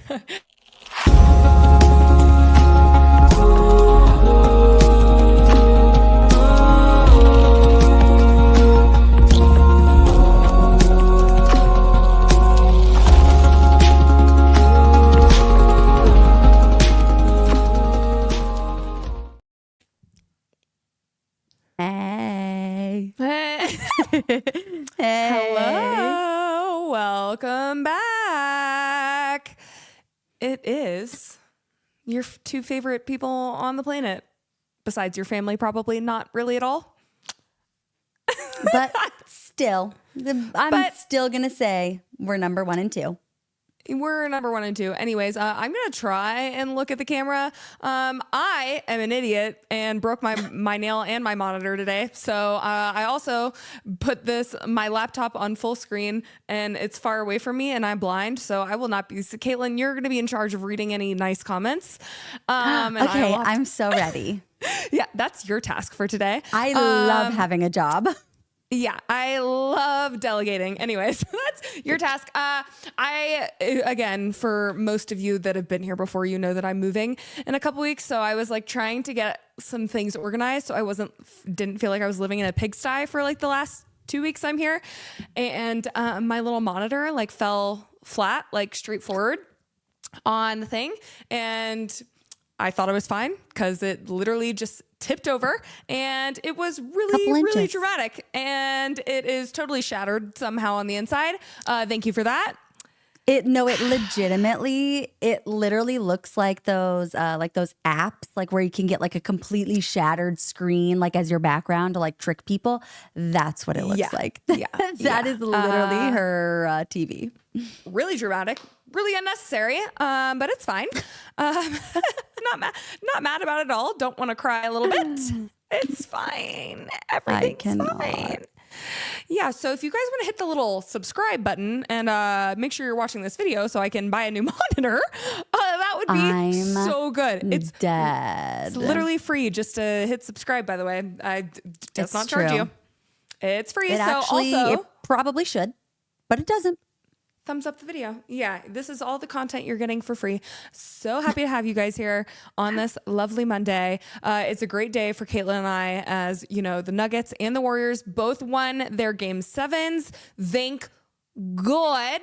Hey. Hello. Welcome back. It is your two favorite people on the planet, besides your family, probably not really at all. But still, I'm still going to say we're number 1 and 2. We're number 1 and 2. Anyways, I'm going to try and look at the camera. I am an idiot and broke my nail and my monitor today. So I also put my laptop on full screen and it's far away from me and I'm blind. So I will not be. So Caitlin, you're going to be in charge of reading any nice comments. Okay, I'm so ready. Yeah, that's your task for today. I love having a job. Yeah, I love delegating. Anyways, that's your task. Again, for most of you that have been here before, you know that I'm moving in a couple weeks. So I was like trying to get some things organized. So I didn't feel like I was living in a pigsty for like the last 2 weeks I'm here. And my little monitor like fell flat, like straight forward on the thing. And I thought it was fine because it literally just tipped over and it was really dramatic and it is totally shattered somehow on the inside. Thank you for that. It literally looks like those apps, like where you can get like a completely shattered screen, like as your background to like trick people. That's what it looks like. Yeah. That is literally her TV. Really dramatic, really unnecessary. But it's fine. Not mad about it at all. Don't want to cry a little bit. It's fine. Everything's fine. Yeah, so if you guys want to hit the little subscribe button and make sure you're watching this video so I can buy a new monitor, that would be so good. It's dead. It's literally free just to hit subscribe, by the way. Does not charge you. It's free. It probably should, but it doesn't. Thumbs up the video. Yeah, this is all the content you're getting for free. So happy to have you guys here on this lovely Monday. It's a great day for Caitlin and I, as you know, the Nuggets and the Warriors both won their game 7s. Thank God.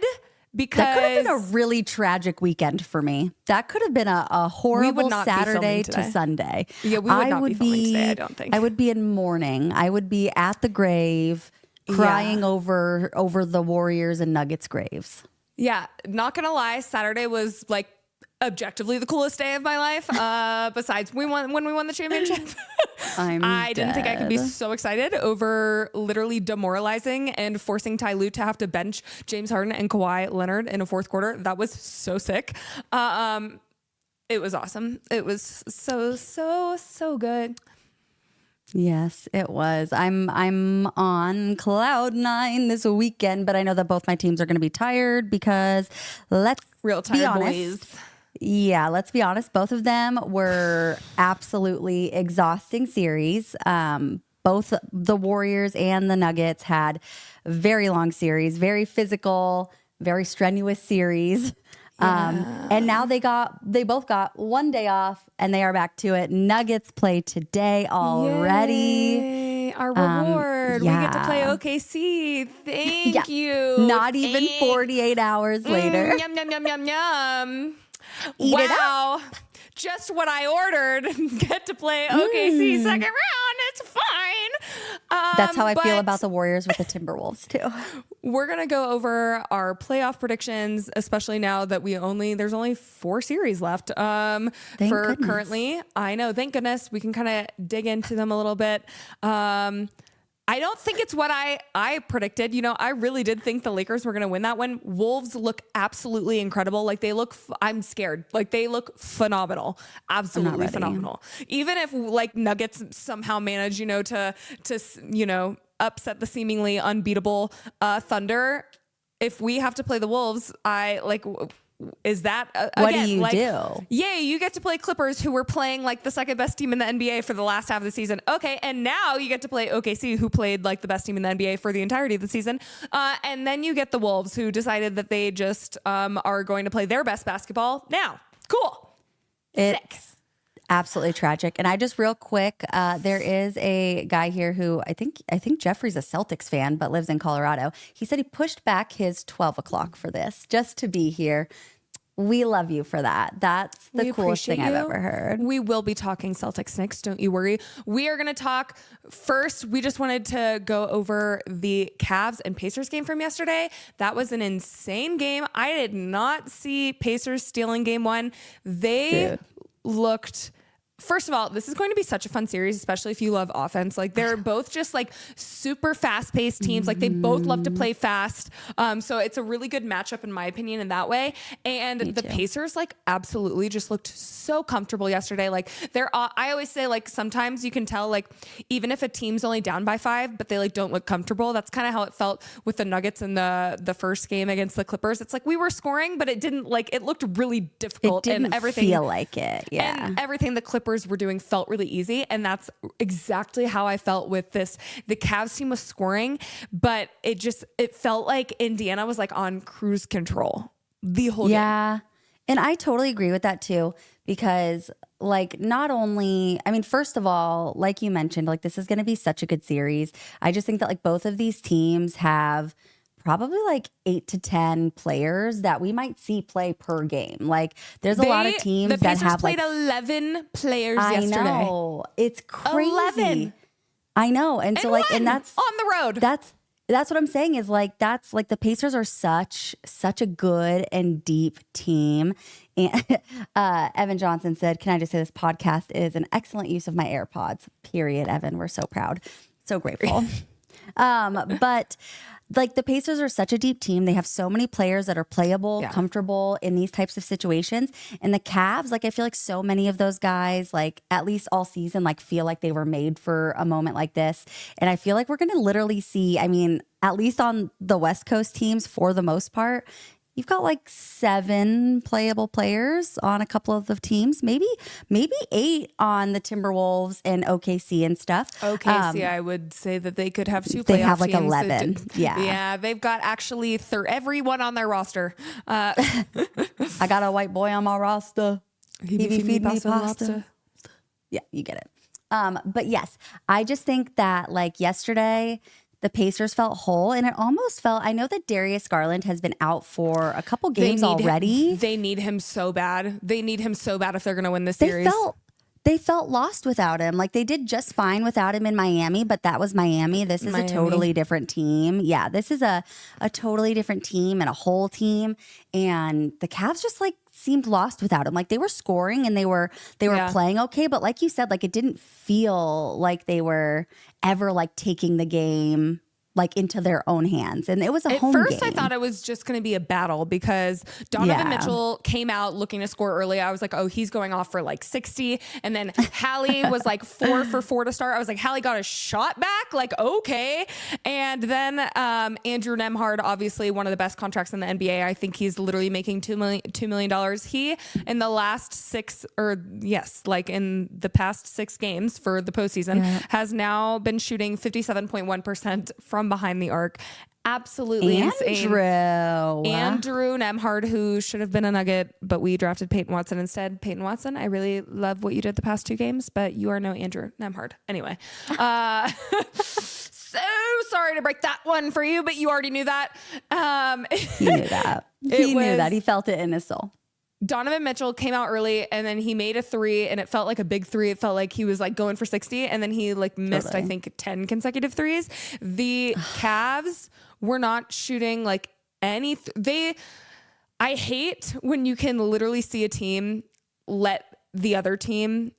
Because that could have been a really tragic weekend for me. That could have been a horrible Saturday to Sunday. Yeah, we would not be filming today, I don't think. I would be in mourning. I would be at the grave crying over the Warriors and Nuggets graves. Yeah, not gonna lie, Saturday was like objectively the coolest day of my life. Besides when we won the championship. I didn't think I could be so excited over literally demoralizing and forcing Ty Lue to have to bench James Harden and Kawhi Leonard in a fourth quarter. That was so sick. It was awesome. It was so good. Yes, it was. I'm on cloud 9 this weekend, but I know that both my teams are going to be tired because let's be honest. Boys. Yeah, let's be honest. Both of them were absolutely exhausting series. Both the Warriors and the Nuggets had very long series, very physical, very strenuous series. And now they both got one day off and they are back to it. Nuggets play today already. Yay, our reward. Yeah. We get to play OKC. Thank you. Not even 48 hours later. Yum, yum, yum, yum, yum. Eat it up. Just what I ordered. Get to play OKC second round. It's fine. That's how I feel about the Warriors with the Timberwolves too. We're going to go over our playoff predictions, especially now that there's only 4 series left currently. I know. Thank goodness. We can kind of dig into them a little bit. I don't think it's what I predicted. You know, I really did think the Lakers were going to win that one. Wolves look absolutely incredible. Like they look, I'm scared. Like they look phenomenal. Absolutely phenomenal. Even if like Nuggets somehow manage, to upset the seemingly unbeatable Thunder. If we have to play the Wolves, is that what again, do you like, do? Yay, you get to play Clippers, who were playing like the second best team in the NBA for the last half of the season. Okay, and now you get to play OKC, who played like the best team in the NBA for the entirety of the season. And then you get the Wolves, who decided that they just are going to play their best basketball now. Cool. It's absolutely tragic. And I just real quick, there is a guy here who I think Jeffrey's a Celtics fan, but lives in Colorado. He said he pushed back his 12 o'clock for this just to be here. We love you for that. That's the coolest thing I've ever heard. We will be talking Celtics Knicks. Don't you worry. We are going to talk first. We just wanted to go over the Cavs and Pacers game from yesterday. That was an insane game. I did not see Pacers stealing game one. They looked... First of all, this is going to be such a fun series, especially if you love offense. Like, they're both just like super fast paced teams. Like, they both love to play fast. So it's a really good matchup in my opinion in that way. And the Pacers like absolutely just looked so comfortable yesterday. Like, I always say, like, sometimes you can tell, like, even if a team's only down by 5, but they like don't look comfortable. That's kind of how it felt with the Nuggets in the first game against the Clippers. It's like we were scoring, but it looked really difficult. It didn't and everything feel like it. Yeah. And everything the Clippers were doing felt really easy, and that's exactly how I felt with this. The Cavs team was scoring, but it felt like Indiana was like on cruise control the whole game. Yeah. And I totally agree with that too, because like, not only, I mean, first of all, like you mentioned, like, this is going to be such a good series. I just think that like both of these teams have probably like 8 to 10 players that we might see play per game. Like, there's a lot of teams that have played like 11 players yesterday. I know. It's crazy. 11. I know. And so like, and that's on the road. That's what I'm saying is like, that's like the Pacers are such a good and deep team. And Evan Johnson said, can I just say this podcast is an excellent use of my AirPods, period. Evan, we're so proud. So grateful. But like, the Pacers are such a deep team. They have so many players that are playable, comfortable in these types of situations. And the Cavs, like, I feel like so many of those guys, like, at least all season, like, feel like they were made for a moment like this. And I feel like we're going to literally see, I mean, at least on the West Coast teams for the most part, you've got like 7 playable players on a couple of the teams, maybe 8 on the Timberwolves and OKC and stuff. OKC, I would say that they could have 2 playoff They have like teams 11. Yeah, they've got actually everyone on their roster. I got a white boy on my roster. He be feed me pasta. Yeah, you get it. But yes, I just think that like yesterday, the Pacers felt whole, and it almost felt, I know that Darius Garland has been out for a couple games already. They need him so bad. They need him so bad if they're going to win this series. They felt lost without him. Like, they did just fine without him in Miami, but that was Miami. This is a totally different team. Yeah, this is a totally different team and a whole team. And the Cavs just like seemed lost without him. Like, they were scoring and they were playing okay, but like you said, like, it didn't feel like they were ever like taking the game like into their own hands. And it was a home game. At first, I thought it was just going to be a battle because Donovan Mitchell came out looking to score early. I was like, oh, he's going off for like 60. And then Hallie was like 4 for 4 to start. I was like, Hallie got a shot back. Like, okay. And then Andrew Nembhard, obviously one of the best contracts in the NBA. I think he's literally making $2 million. He, in the last 6 in the past 6 games for the postseason, has now been shooting 57.1% from behind the arc. Absolutely insane. Andrew Nembhard, who should have been a Nugget, but we drafted Peyton Watson instead. Peyton Watson, I really love what you did the past 2 games, but you are no Andrew Nembhard. Anyway, so sorry to break that one for you, but you already knew that. He knew that. He knew that. He felt it in his soul. Donovan Mitchell came out early and then he made a 3 and it felt like a big 3. It felt like he was like going for 60 and then he like missed, I think 10 consecutive threes. The Cavs were not shooting like any, I hate when you can literally see a team let the other team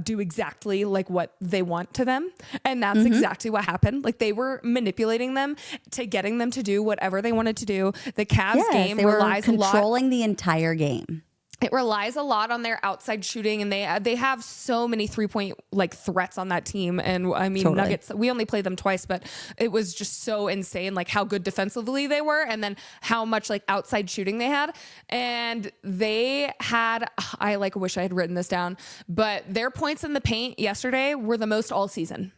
do exactly like what they want to them. And that's exactly what happened. Like, they were manipulating them to getting them to do whatever they wanted to do. The Cavs game relies controlling the entire game. it relies a lot on their outside shooting, and they have so many 3-point like threats on that team. And I mean, totally. Nuggets, we only played them twice, but it was just so insane, like how good defensively they were, and then how much like outside shooting they had. And they had, I like wish I had written this down, but their points in the paint yesterday were the most all season.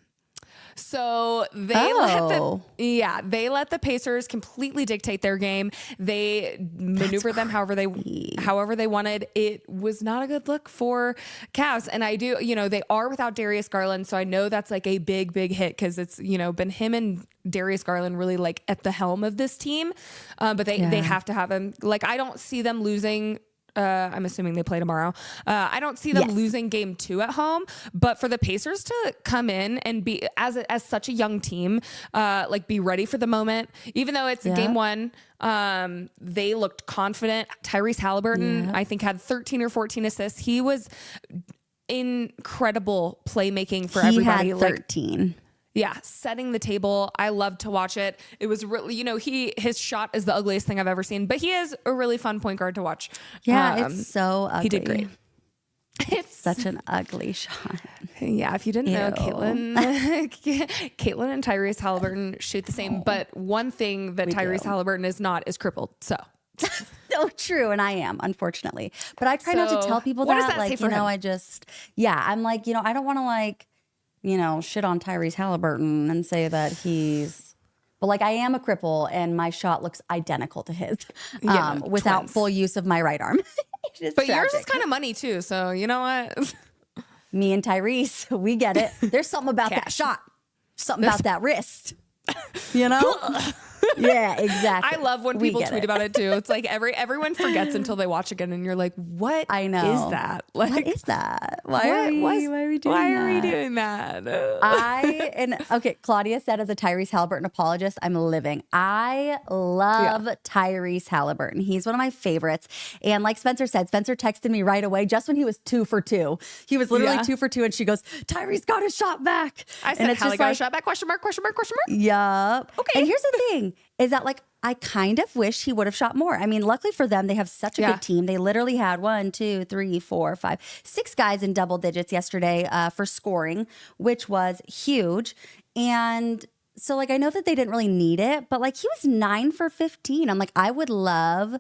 So they let the Pacers completely dictate their game. They maneuvered them however they wanted. It was not a good look for Cavs. And I do, they are without Darius Garland. So I know that's like a big hit because it's, been him and Darius Garland really like at the helm of this team. But they have to have him. Like, I don't see them losing. I'm assuming they play tomorrow. I don't see them losing game 2 at home, but for the Pacers to come in and be as such a young team, like be ready for the moment, even though it's game 1, they looked confident. Tyrese Halliburton, I think, had 13 or 14 assists. He was incredible playmaking for everybody. He had 13. Setting the table. I love to watch it. It was really, his shot is the ugliest thing I've ever seen, but he is a really fun point guard to watch. Yeah, it's so ugly. He did great. It's such an ugly shot. Yeah, if you didn't know, Caitlin and Tyrese Halliburton shoot the same, but one thing that Tyrese Halliburton is not is crippled. So true. And I am, unfortunately. But I try not to tell people that. What does that say for him? I'm like, I don't want to like, shit on Tyrese Halliburton and say that but like I am a cripple and my shot looks identical to his without twins. Full use of my right arm. But tragic. Yours is kind of money too. So you know what? Me and Tyrese, we get it. There's something about that shot. Something about that wrist. Yeah, exactly. I love when people tweet about it too. It's like everyone forgets until they watch again, and you're like, "What? I know. Is that? Like, what is that? Why are we doing that? Okay, Claudia said, as a Tyrese Halliburton apologist, I'm living. I love Tyrese Halliburton. He's one of my favorites. And like Spencer said, Spencer texted me right away just when he was 2 for 2. He was literally 2 for 2, and she goes, "Tyrese got his shot back." I said, "Hallie got a shot back? Question mark? Question mark? Question mark?" Yup. Okay. And here's the thing. Is that like, I kind of wish he would have shot more. I mean, luckily for them, they have such a good team. They literally had 1, 2, 3, 4, 5, 6 guys in double digits yesterday for scoring, which was huge. And so like, I know that they didn't really need it, but like he was 9 for 15. I'm like, I would love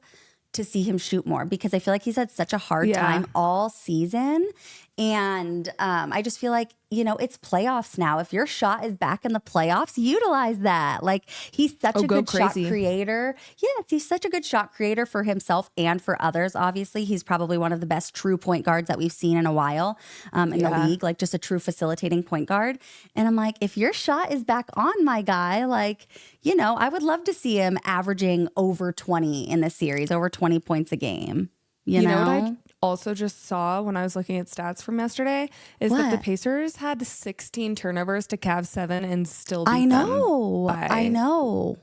to see him shoot more because I feel like he's had such a hard time all season. And I just feel like, it's playoffs now. If your shot is back in the playoffs, utilize that. Like, he's such a good shot creator. Yes, he's such a good shot creator for himself and for others. Obviously, he's probably one of the best true point guards that we've seen in a while in the league, like just a true facilitating point guard. And I'm like, if your shot is back on, my guy, like, I would love to see him averaging over 20 in this series, over 20 points a game. You know what I also just saw when I was looking at stats from yesterday is that the Pacers had 16 turnovers to Cavs 7 and still beat them I know.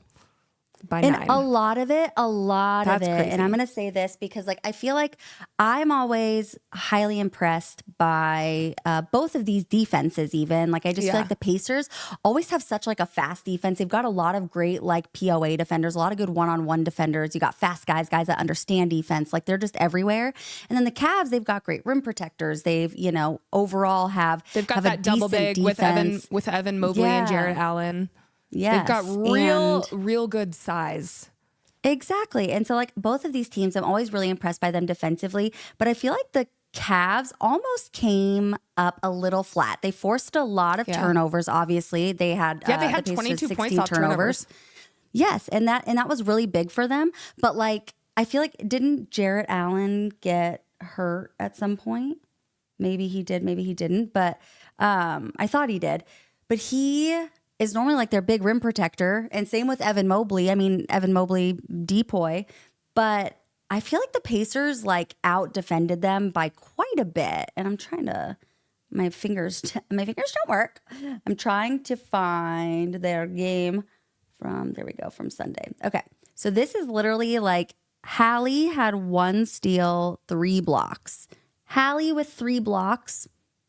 By and 9. a lot of it. That's crazy. And I'm going to say this because like I feel like I'm always highly impressed by both of these defenses even. Like I just feel like the Pacers always have such like a fast defense. They've got a lot of great like POA defenders, a lot of good one-on-one defenders. You got fast guys that understand defense. Like they're just everywhere. And then the Cavs, they've got great rim protectors. They've, overall they've got that double big defense. with Evan Mobley and Jarrett Allen. Yes. They've got real good size. Exactly. And so like both of these teams, I'm always really impressed by them defensively, but I feel like the Cavs almost came up a little flat. They forced a lot of turnovers, obviously. They had they had 22 points off turnovers. Yes, and that was really big for them, but like I feel like didn't Jarrett Allen get hurt at some point? Maybe he did, maybe he didn't, but I thought he did. But he is normally like their big rim protector. And same with Evan Mobley. I mean, Evan Mobley, depoy. But I feel like the Pacers like out defended them by quite a bit. And I'm trying to, my fingers don't work. I'm trying to find their game from Sunday. Okay. So this is literally like Hallie had 1 steal, 3 blocks. Hallie with 3 blocks.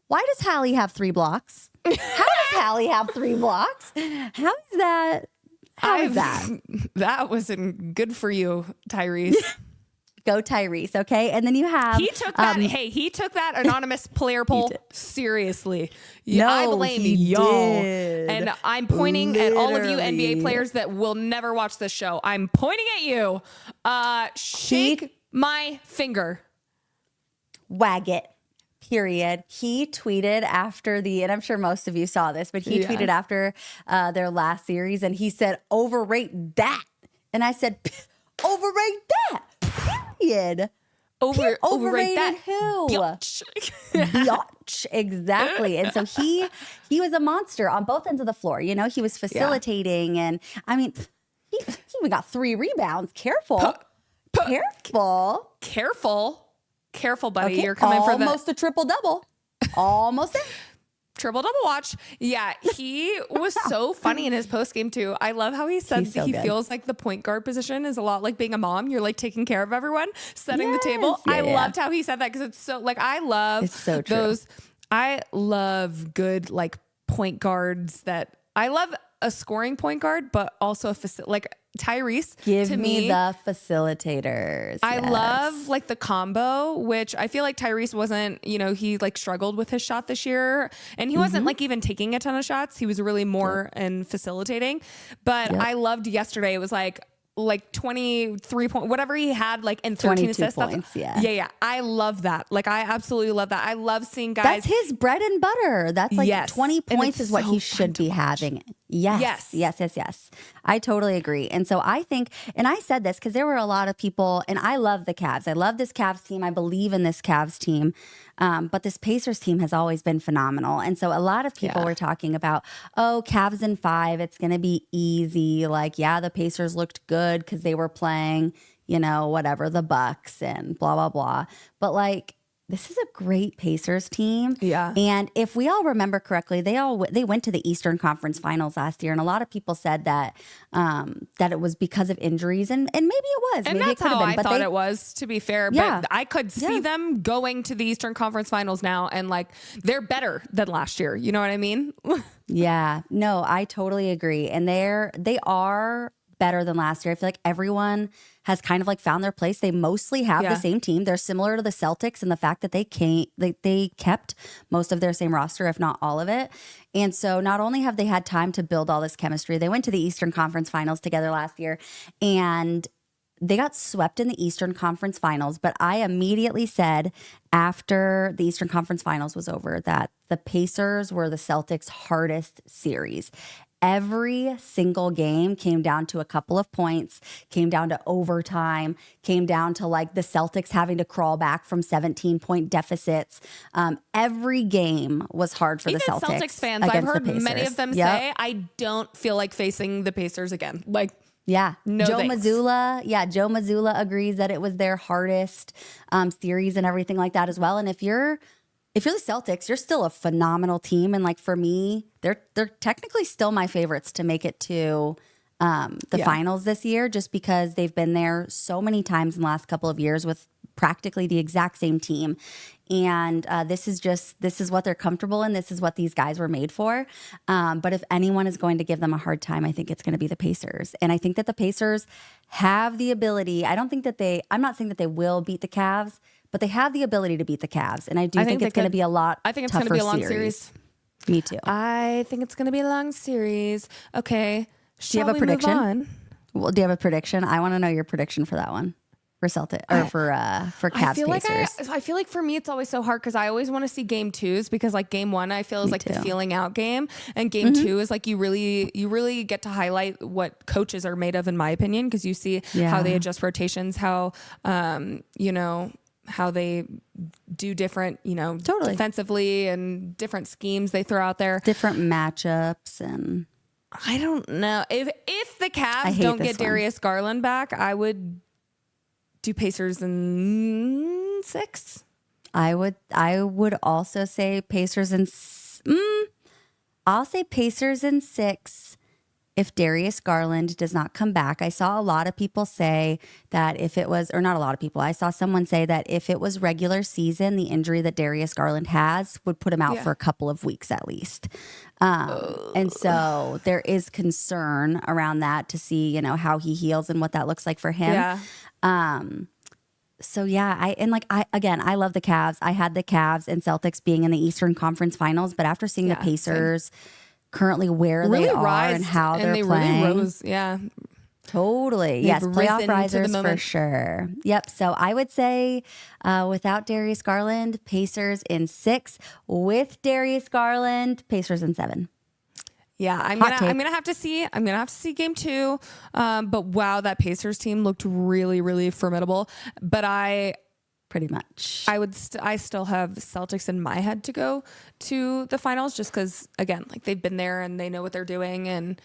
Why does Hallie have 3 blocks? How does Hallie have 3 blocks? How is that? How is that? That wasn't good for you, Tyrese. Go Tyrese, okay? And then you have he took that. He took that anonymous player poll seriously. Yeah, I blame y'all. Did. And I'm pointing at all of you NBA players that will never watch this show. I'm pointing at you. Shake my finger. Wag it. Period. He tweeted after and I'm sure most of you saw this, but he tweeted after their last series, and he said, "Overrate that." And I said, "Overrate that." Period. Overrated that. Who? Biatch. Biatch. Exactly. And so he was a monster on both ends of the floor. You know, he was facilitating, and I mean, he even got 3 rebounds. Careful. Careful, buddy. Okay. You're coming for almost a triple double. Almost there. Triple double watch. Yeah, he was so funny in his post game too. I love how he said he feels like the point guard position is a lot like being a mom. You're like taking care of everyone, setting the table. I loved how he said that, because it's so like I love those. I love good like point guards that I love a scoring point guard, but also a like Tyrese. Give to me the facilitators. I love like the combo, which I feel like Tyrese wasn't, he like struggled with his shot this year, and he wasn't like even taking a ton of shots. He was really more in facilitating, but I loved yesterday. It was like 23 points, whatever he had, like in 13 assists. Points, yeah. I love that. Like, I absolutely love that. I love seeing guys. That's his bread and butter. That's like 20 points is what he should be having. Yes. I totally agree. And so I think, and I said this because there were a lot of people, and I love the Cavs. I love this Cavs team. I believe in this Cavs team. But this Pacers team has always been phenomenal. And so a lot of people were talking about, Cavs in 5, it's going to be easy. Like, the Pacers looked good because they were playing, whatever, the Bucks and blah, blah, blah. But like, this is a great Pacers team. Yeah. And if we all remember correctly, they went to the Eastern Conference Finals last year. And a lot of people said that it was because of injuries. And maybe it was. And maybe that's how I thought it was, to be fair. But I could see them going to the Eastern Conference Finals now, and like, they're better than last year. You know what I mean? Yeah. No, I totally agree. And they are better than last year. I feel like everyone has kind of like found their place. They mostly have the same team. They're similar to the Celtics in the fact that they kept most of their same roster, if not all of it. And so not only have they had time to build all this chemistry, they went to the Eastern Conference Finals together last year, and they got swept in the Eastern Conference Finals. But I immediately said after the Eastern Conference Finals was over that the Pacers were the Celtics' hardest series. Every single game came down to a couple of points, came down to overtime, came down to like the Celtics having to crawl back from 17-point deficits. Every game was hard for the Celtics. Celtics fans, I've heard many of them say, I don't feel like facing the Pacers again. Like, no Joe thanks. Mazzulla agrees that it was their hardest series and everything like that as well. And if you're the Celtics, you're still a phenomenal team. And like, for me, they're technically still my favorites to make it to the finals this year, just because they've been there so many times in the last couple of years with practically the exact same team. And this is what they're comfortable in. This is what these guys were made for. But if anyone is going to give them a hard time, I think it's going to be the Pacers. And I think that the Pacers have the ability. I'm not saying that they will beat the Cavs, but they have the ability to beat the Cavs. And I think it's going to be a lot. I think it's going to be a long series. Me too. I think it's going to be a long series. Okay. Do you have a prediction? Well, do you have a prediction? I want to know your prediction for that one. For Celtic or for Cavs Pacers. I feel like for me it's always so hard because I always want to see game 2s, because like game 1 I feel is like the feeling out game, and game 2 is like you really get to highlight what coaches are made of, in my opinion, because you see how they adjust rotations, how how they do different, defensively, and different schemes they throw out there, different matchups. And I don't know if the Cavs don't get Darius Garland back, I would do Pacers in 6. I would also say Pacers in. I'll say Pacers in 6 if Darius Garland does not come back. I saw a lot of people say that if it was, or not a lot of people, I saw someone say that if it was regular season, the injury that Darius Garland has would put him out for a couple of weeks at least. And so there is concern around that to see, how he heals and what that looks like for him. So yeah, I love the Cavs. I had the Cavs and Celtics being in the Eastern Conference Finals, but after seeing the Pacers currently where really they are and how they're playing, really rose. Yeah, totally. They've Yes, playoff risen to the risers for moment. sure. Yep. So I would say without Darius Garland, Pacers in 6. With Darius Garland, Pacers in 7. Yeah, I'm gonna have to see game 2. But wow, that Pacers team looked really, really formidable. But Pretty much. I still have Celtics in my head to go to the finals, just because again, like they've been there and they know what they're doing, and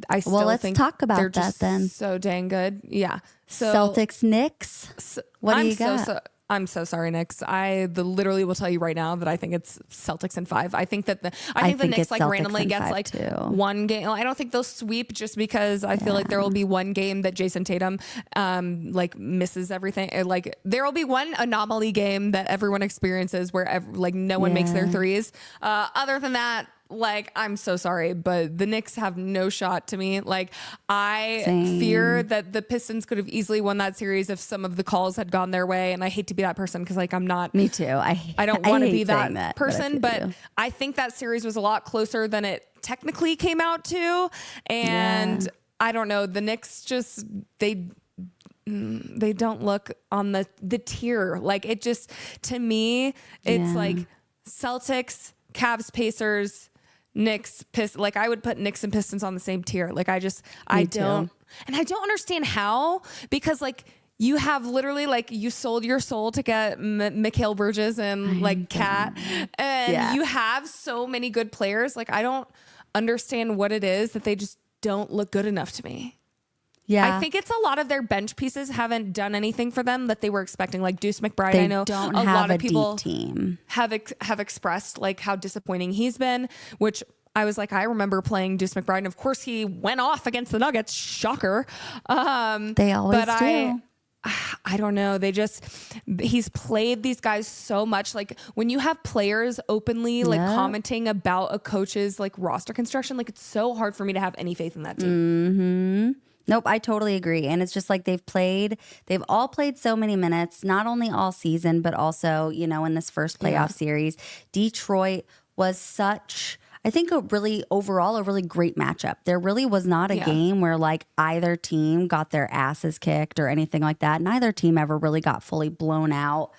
I still let's think talk about they're that just then. so dang good. Yeah. So Celtics, Knicks. What do you got? I'm so sorry, Knicks. I literally will tell you right now that I think it's Celtics in 5. I think that the Knicks like Celtics randomly in gets 5 like too. one game. I don't think they'll sweep, just because I feel like there will be one game that Jason Tatum like misses everything. Like there will be one anomaly game that everyone experiences where like no one makes their threes. Other than that, like, I'm so sorry, but the Knicks have no shot to me. Like, I fear that the Pistons could have easily won that series if some of the calls had gone their way. And I hate to be that person, because, like, I'm not. Me too. I don't want to be that person, but I think that series was a lot closer than it technically came out to. And I don't know. The Knicks just, they don't look on the tier. Like, it just, to me, it's like Celtics, Cavs, Pacers, Knicks, like I would put Knicks and Pistons on the same tier. Like I don't understand how, because like you have literally like you sold your soul to get Mikal Bridges and like Cat, and you have so many good players. Like I don't understand what it is that they just don't look good enough to me. Yeah, I think it's a lot of their bench pieces haven't done anything for them that they were expecting. Like Deuce McBride, I know don't a have lot of a people deep team. have expressed like how disappointing he's been, which I was like, I remember playing Deuce McBride, and of course he went off against the Nuggets. Shocker. They always do. I don't know. He's played these guys so much. Like when you have players openly like commenting about a coach's like roster construction, like it's so hard for me to have any faith in that team. Nope, I totally agree. And it's just like they've all played so many minutes, not only all season, but also, you know, in this first playoff series. Detroit was such, I think, overall a really great matchup. There really was not a game where like either team got their asses kicked or anything like that. Neither team ever really got fully blown out.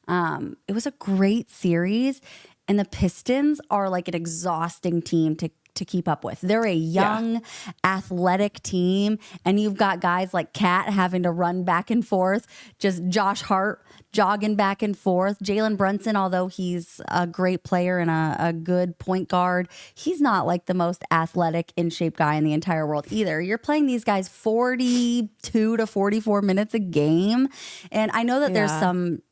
It was a great series. And the Pistons are like an exhausting team to keep up with. They're a young, athletic team, and you've got guys like Cat having to run back and forth, just Josh Hart jogging back and forth. Jalen Brunson, although he's a great player and a good point guard, he's not like the most athletic, in shape guy in the entire world either. You're playing these guys 42 to 44 minutes a game, and I know that there's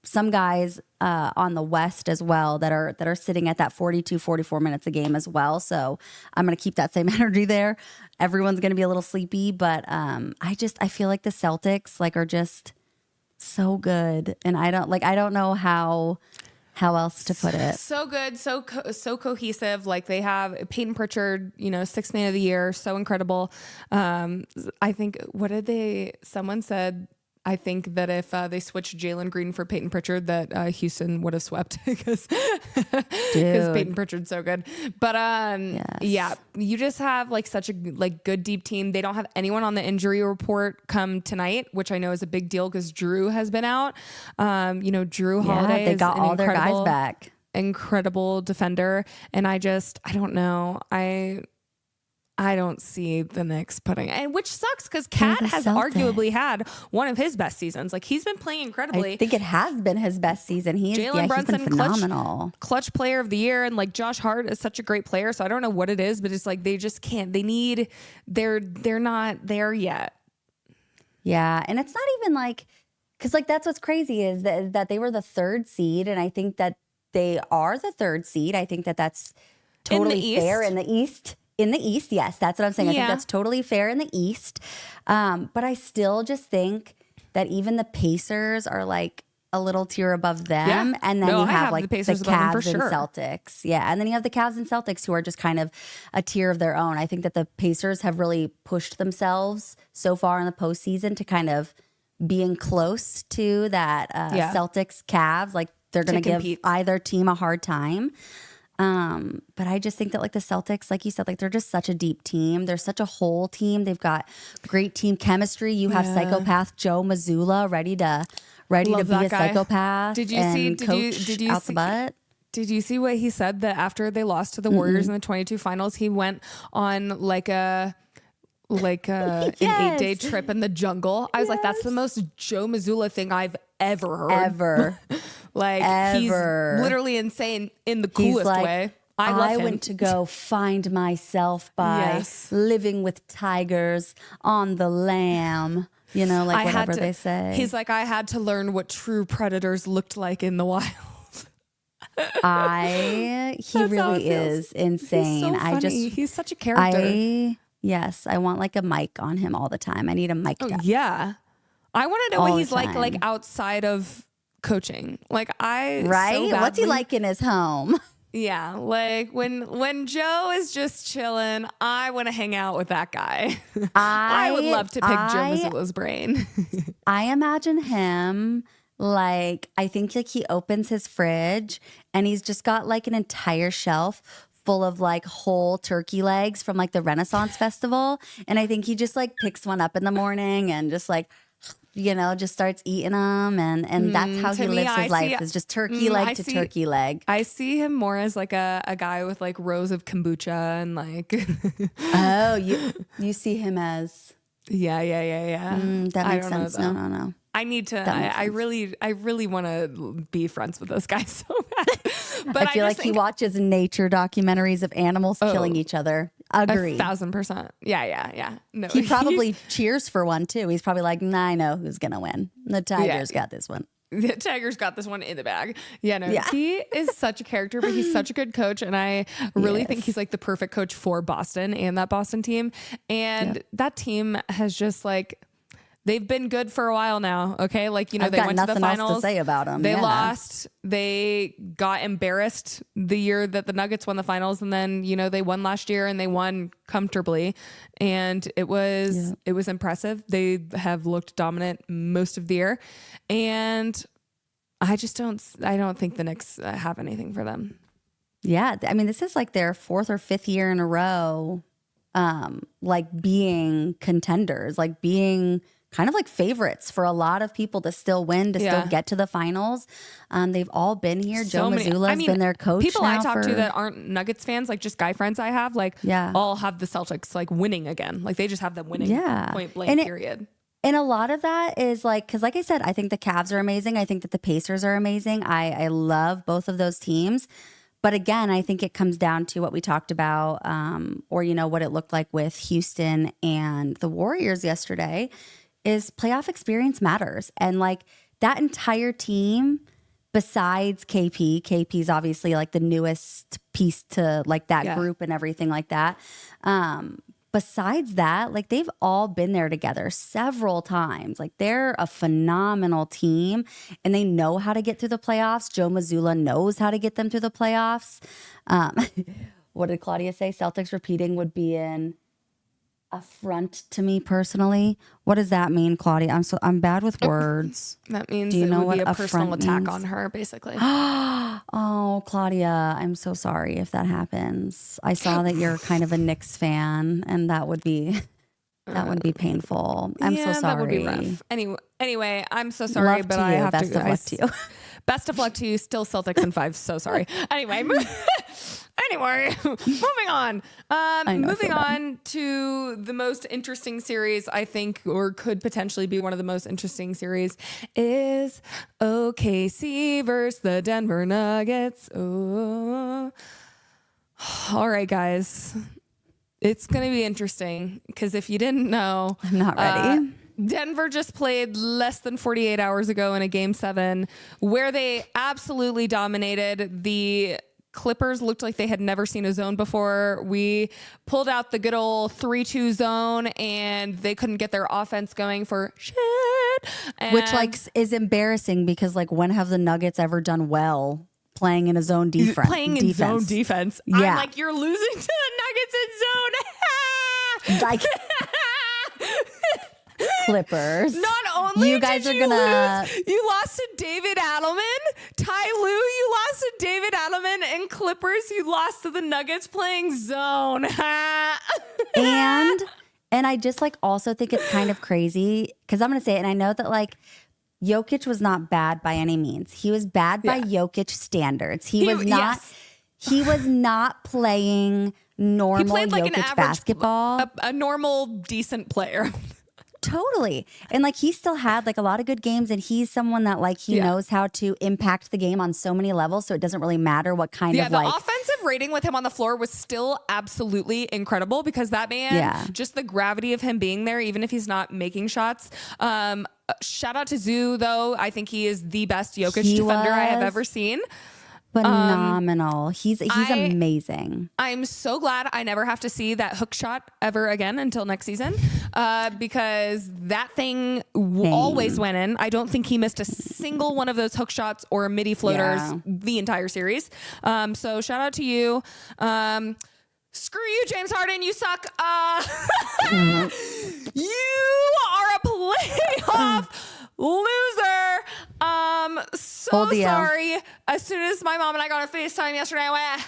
some guys on the West as well that are sitting at that 42, 44 minutes a game as well. So I'm going to keep that same energy there. Everyone's going to be a little sleepy, but I feel like the Celtics like are just so good, and I don't know how else to put it. So good, so cohesive. Like they have Peyton Pritchard, you know, 6th man of the year, so incredible. I think someone said, I think that if they switched Jalen Green for Peyton Pritchard, that Houston would have swept because Peyton Pritchard's so good. But you just have like such a like good deep team. They don't have anyone on the injury report come tonight, which I know is a big deal because Drew has been out. You know, Drew Holiday. They got all their guys back. Incredible defender, and I don't know. I don't see the Knicks putting, and which sucks because Cat has arguably had one of his best seasons. Like he's been playing incredibly. I think it has been his best season. Jalen Brunson, he's been phenomenal, clutch player of the year, and like Josh Hart is such a great player. So I don't know what it is, but it's like they just can't. They're not there yet. Yeah, and it's not even like, because like that's what's crazy is that they were the 3rd seed, and I think that they are the 3rd seed. I think that that's totally fair in the East. In the East, yes, that's what I'm saying. I think that's totally fair in the East. But I still just think that even the Pacers are like a little tier above them. Yeah. And then you have like the Cavs and Celtics. Yeah. And then you have the Cavs and Celtics who are just kind of a tier of their own. I think that the Pacers have really pushed themselves so far in the postseason to kind of being close to that Celtics Cavs. Like they're going to give either team a hard time. But I just think that like the Celtics, like you said, like they're just such a deep team. They're such a whole team. They've got great team chemistry. You have psychopath Joe Mazzulla ready to be a psychopath. Did you see the butt? Did you see what he said that after they lost to the Warriors in the 22 finals, he went on like an 8-day trip in the jungle? I was like, that's the most Joe Mazzulla thing I've ever heard. He's literally insane in the coolest way. I went to go find myself by living with tigers on the lam. You know, like whatever they say. He's like, I had to learn what true predators looked like in the wild. He really is insane. He's so funny. He's such a character. I want like a mic on him all the time. I need a mic. Yeah. I want to know what he's like outside of coaching. Like what's he like in his home? Yeah, like when Joe is just chilling, I want to hang out with that guy. I would love to pick Joe Mazzulla's brain. I imagine him like, I think like he opens his fridge and he's just got like an entire shelf full of like whole turkey legs from like the Renaissance Festival. And I think he just like picks one up in the morning and just like, you know, just starts eating them. And that's how he lives his life, is just turkey leg to turkey leg. I see him more as like a guy with like rows of kombucha and like. Oh, you see him as. Yeah. That makes sense. No. I need to. I really want to be friends with this guy so bad. But I feel like he watches nature documentaries of animals killing each other. Agree. 1,000%. Yeah. No, he probably cheers for one too. He's probably like, nah, I know who's gonna win. The Tigers got this one. The Tigers got this one in the bag. He is such a character, but he's such a good coach. And I really think he's like the perfect coach for Boston and that Boston team. And that team has just like, they've been good for a while now. Okay. Like, you know, they went to the finals. Else to say about them. They lost. They got embarrassed the year that the Nuggets won the finals. And then, you know, they won last year and they won comfortably. And it was impressive. They have looked dominant most of the year. And I don't think the Knicks have anything for them. Yeah. I mean, this is like their 4th or 5th year in a row, like being contenders, like being kind of like favorites for a lot of people to still win, to still get to the finals. They've all been here. Joe Mazzulla's been their coach. People I talk to that aren't Nuggets fans, like just guy friends I have, like all have the Celtics like winning again. Like they just have them winning point blank, period. And a lot of that is like, because like I said, I think the Cavs are amazing. I think that the Pacers are amazing. I love both of those teams. But again, I think it comes down to what we talked about, or, you know, what it looked like with Houston and the Warriors yesterday, is playoff experience matters. And like that entire team, besides KP's obviously like the newest piece to like that group and everything like that. Besides that, like they've all been there together several times. Like they're a phenomenal team and they know how to get through the playoffs. Joe Mazzulla knows how to get them through the playoffs. What did Claudia say? Celtics repeating would be an affront to me personally. What does that mean, Claudia? I'm bad with words. That means it would be a personal attack on her, basically. Oh, Claudia, I'm so sorry if that happens. I saw that you're kind of a Knicks fan, and that would be painful. I'm so sorry. That would be rough. Anyway, I'm so sorry, but I have to. Best of luck to you. Best of luck to you. Still Celtics in 5. So sorry. Anyway, moving on. Moving on to the most interesting series, I think, or could potentially be one of the most interesting series, is OKC versus the Denver Nuggets. Oh. All right, guys. It's going to be interesting because if you didn't know, I'm not ready. Denver just played less than 48 hours ago in a game 7 where they absolutely dominated. The Clippers looked like they had never seen a zone before. We pulled out the good old 3-2 zone and they couldn't get their offense going for shit. Which like is embarrassing because like when have the Nuggets ever done well playing in a zone defense? Playing in zone defense. Yeah. I'm like, you're losing to the Nuggets in zone. Like Clippers. Not only you guys did are gonna lose, you lost to David Adelman. Ty Lue, you lost to David Adelman. And Clippers, you lost to the Nuggets playing zone. and I just like also think it's kind of crazy because I'm gonna say it, and I know that like Jokic was not bad by any means. He was bad by Jokic standards. He was not. Yes. He was not playing normal. He played like Jokic an average basketball. A normal, decent player. Totally. And like he still had like a lot of good games, and he's someone that like he knows how to impact the game on so many levels, so it doesn't really matter what kind of like the offensive rating with him on the floor was still absolutely incredible because that man, just the gravity of him being there, even if he's not making shots. Shout out to Zoo though. I think he is the best Jokic defender I have ever seen. Phenomenal. He's amazing. I'm so glad I never have to see that hook shot ever again until next season because that thing always went in. I don't think he missed a single one of those hook shots or midi floaters the entire series. So shout out to you. Screw you, James Harden. You suck. You are a playoff loser. So sorry. As soon as my mom and I got a FaceTime yesterday, I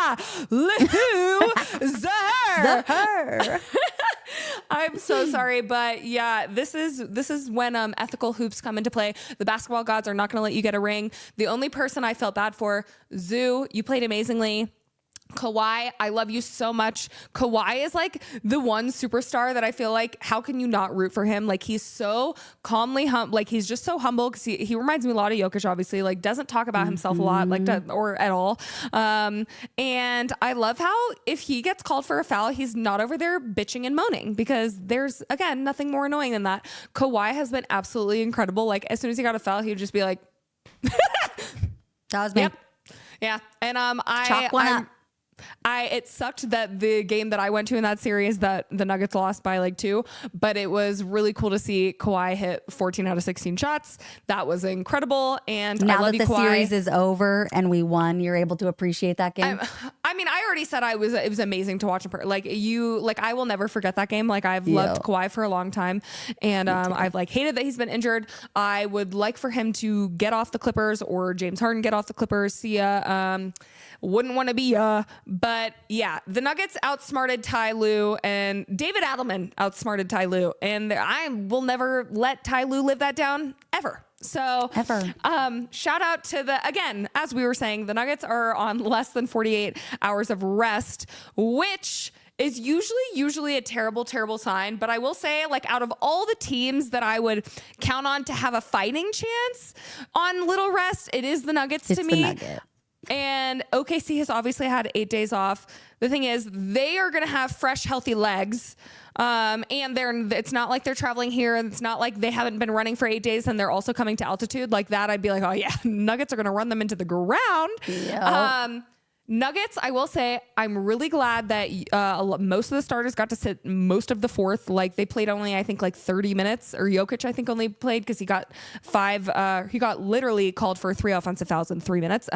went, loser. I'm so sorry, but yeah, this is when ethical hoops come into play. The basketball gods are not going to let you get a ring. The only person I felt bad for, Zoo, you played amazingly. Kawhi, I love you so much. Kawhi is like the one superstar that I feel like, how can you not root for him? Like he's so calmly like he's just so humble because he reminds me a lot of Jokic, obviously, like doesn't talk about himself a lot, like or at all. And I love how if he gets called for a foul, he's not over there bitching and moaning because there's, again, nothing more annoying than that. Kawhi has been absolutely incredible. Like as soon as he got a foul, he would just be like, that was me. Yep. Yeah. And it sucked that the game that I went to in that series that the Nuggets lost by like 2, but it was really cool to see Kawhi hit 14 out of 16 shots. That was incredible. And now I love that you, the Kawhi. series is over and we won, you're able to appreciate that game. I mean, I already said it was amazing to watch him. I will never forget that game. Like I've loved Kawhi for a long time, and I've like hated that he's been injured. I would like for him to get off the Clippers or James Harden get off the Clippers. See ya. Wouldn't want to be but yeah, the Nuggets outsmarted Ty Lue, and David Adelman outsmarted Ty Lue, and I will never let Ty Lue live that down ever. So shout out to again, as we were saying, the Nuggets are on less than 48 hours of rest, which is usually a terrible, terrible sign. But I will say, like, out of all the teams that I would count on to have a fighting chance on little rest, it is the Nuggets to me. And OKC has obviously had 8 days off. The thing is, they are going to have fresh, healthy legs. And it's not like they're traveling here. And it's not like they haven't been running for 8 days and they're also coming to altitude like that. I'd be like, oh yeah, Nuggets are going to run them into the ground. Yep. Nuggets, I will say, I'm really glad that most of the starters got to sit most of the fourth. Like they played only, I think, like 30 minutes. Or Jokic, I think, only played because he got 5. He got literally called for 3 offensive fouls in 3 minutes.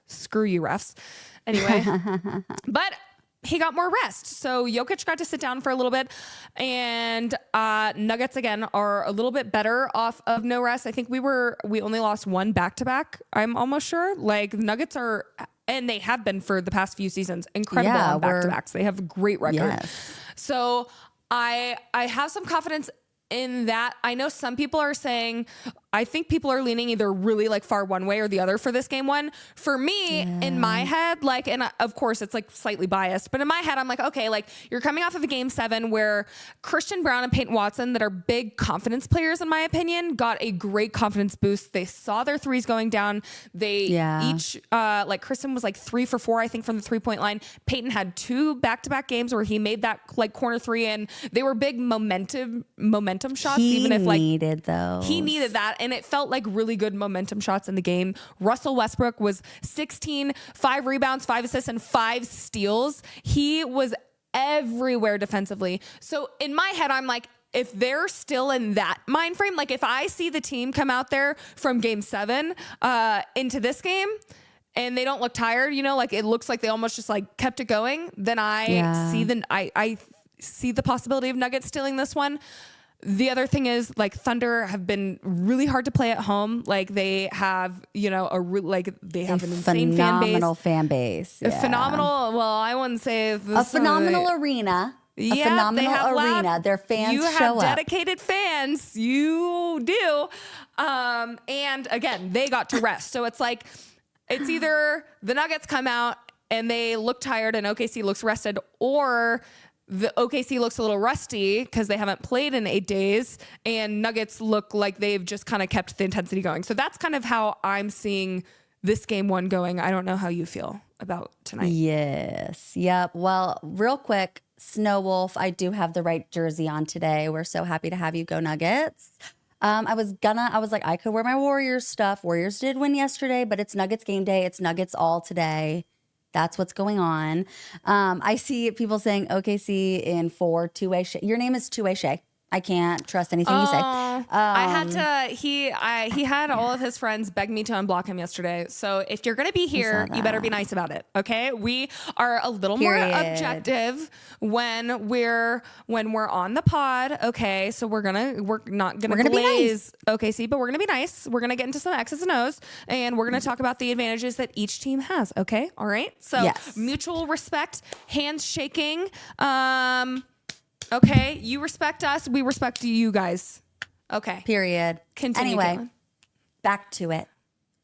Screw you, refs. Anyway, but he got more rest. So Jokic got to sit down for a little bit, and Nuggets again are a little bit better off of no rest. I think we only lost 1 back-to-back. I'm almost sure. Like Nuggets are. And they have been for the past few seasons. Incredible on back-to-backs. They have a great record. Yes. So I have some confidence in that. I know some people are saying, I think people are leaning either really like far one way or the other for this game one. For me, in my head, like, and of course it's like slightly biased, but in my head, I'm like, okay, like you're coming off of a game 7 where Christian Brown and Peyton Watson, that are big confidence players, in my opinion, got a great confidence boost. They saw their threes going down. They each, like Christian was like 3 for 4, I think, from the 3-point line. Peyton had 2 back-to-back games where he made that like corner 3, and they were big momentum shots. He needed that. And it felt like really good momentum shots in the game. Russell Westbrook was 16, 5 rebounds, 5 assists, and 5 steals. He was everywhere defensively. So in my head, I'm like, if they're still in that mind frame, like if I see the team come out there from game 7 into this game and they don't look tired, you know, like it looks like they almost just like kept it going, then I see the possibility of Nuggets stealing this one. The other thing is like Thunder have been really hard to play at home. Like they have, you know, they have an insane phenomenal fan base. A phenomenal. Well, I wouldn't say a phenomenal arena. Yeah, a phenomenal arena. Their fans you show have dedicated fans. You do. And again, they got to rest. So it's like, it's either the Nuggets come out and they look tired and OKC looks rested, or the OKC looks a little rusty because they haven't played in 8 days, and Nuggets look like they've just kind of kept the intensity going. So that's kind of how I'm seeing this game one going. I don't know how you feel about tonight. Yes. Yep. Well, real quick, Snow Wolf, I do have the right jersey on today. We're so happy to have you. Go Nuggets. I was like, I could wear my Warriors stuff. Warriors did win yesterday, but it's Nuggets game day. It's Nuggets all today. That's what's going on. I see people saying OKC in 4, two-way Shay. Your name is two-way Shay. I can't trust anything you say. I had to. He had all of his friends beg me to unblock him yesterday. So if you're gonna be here, you better be nice about it. Okay, we are a little more objective when we're on the pod. Okay, so we're not gonna glaze OKC, but we're gonna be nice. We're gonna get into some X's and O's, and we're gonna talk about the advantages that each team has. Okay, all right. So mutual respect, hands shaking. Okay, you respect us, we respect you guys. Okay. Period. Continue. Anyway, Caitlin. back to it.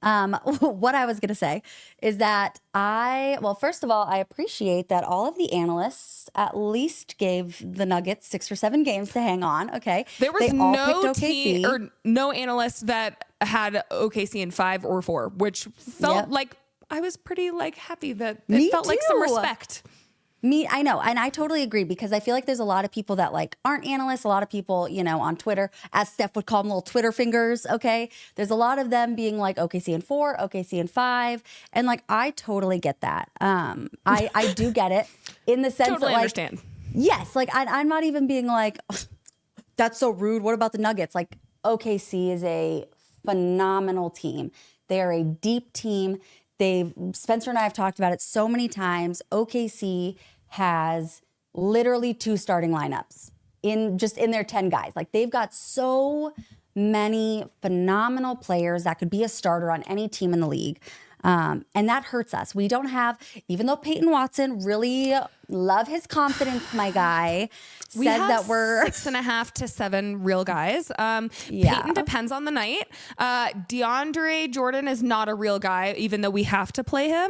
What I was going to say is that first of all, I appreciate that all of the analysts at least gave the Nuggets 6 or 7 games to hang on. Okay. There was no team or no analyst that had OKC in 5 or 4, which felt like I was pretty happy that it felt like some respect. I know. And I totally agree, because I feel like there's a lot of people that aren't analysts. A lot of people, on Twitter, as Steph would call them, little Twitter fingers. Okay. There's a lot of them being like OKC in 4, OKC in 5. And I totally get that. I do get it in the sense totally that understand. Yes. I'm not even being like, oh, that's so rude. What about the Nuggets? OKC is a phenomenal team. They are a deep team. Spencer and I have talked about it so many times. OKC has literally 2 starting lineups in their 10 guys. They've got so many phenomenal players that could be a starter on any team in the league. And that hurts us. We don't have, even though Peyton Watson, really love his confidence, my guy, we said have that we're 6.5 to 7 real guys. Peyton depends on the night. DeAndre Jordan is not a real guy, even though we have to play him.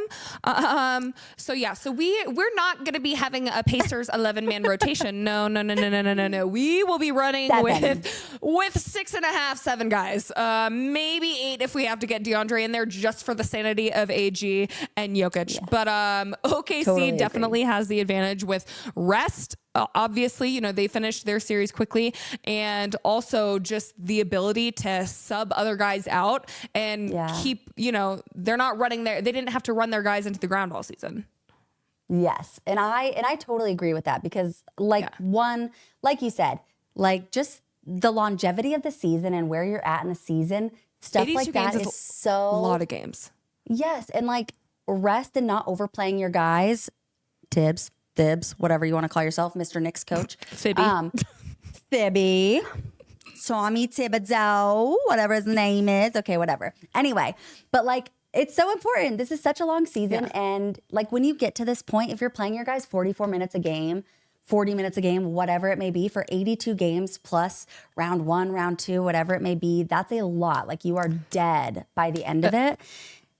So we're not going to be having a Pacers 11-man rotation. No. We will be running with 6.5, 7 guys. Maybe 8 if we have to get DeAndre in there just for the sanity of AG and Jokic. Yeah. But OKC totally definitely has the advantage with rest. Obviously, they finished their series quickly, and also just the ability to sub other guys out and keep, they're not running they didn't have to run their guys into the ground all season. Yes. And I totally agree with that, because one, like you said, just the longevity of the season and where you're at in the season, stuff like that is so a lot of games. Yes. And rest and not overplaying your guys, Thibs, whatever you want to call yourself, Mr. Knicks coach. Thibby. Tommy Thibodeau, whatever his name is. Okay, whatever. Anyway, but it's so important. This is such a long season. Yeah. And when you get to this point, if you're playing your guys 44 minutes a game, 40 minutes a game, whatever it may be, for 82 games plus round 1, round 2, whatever it may be, that's a lot. You are dead by the end of it.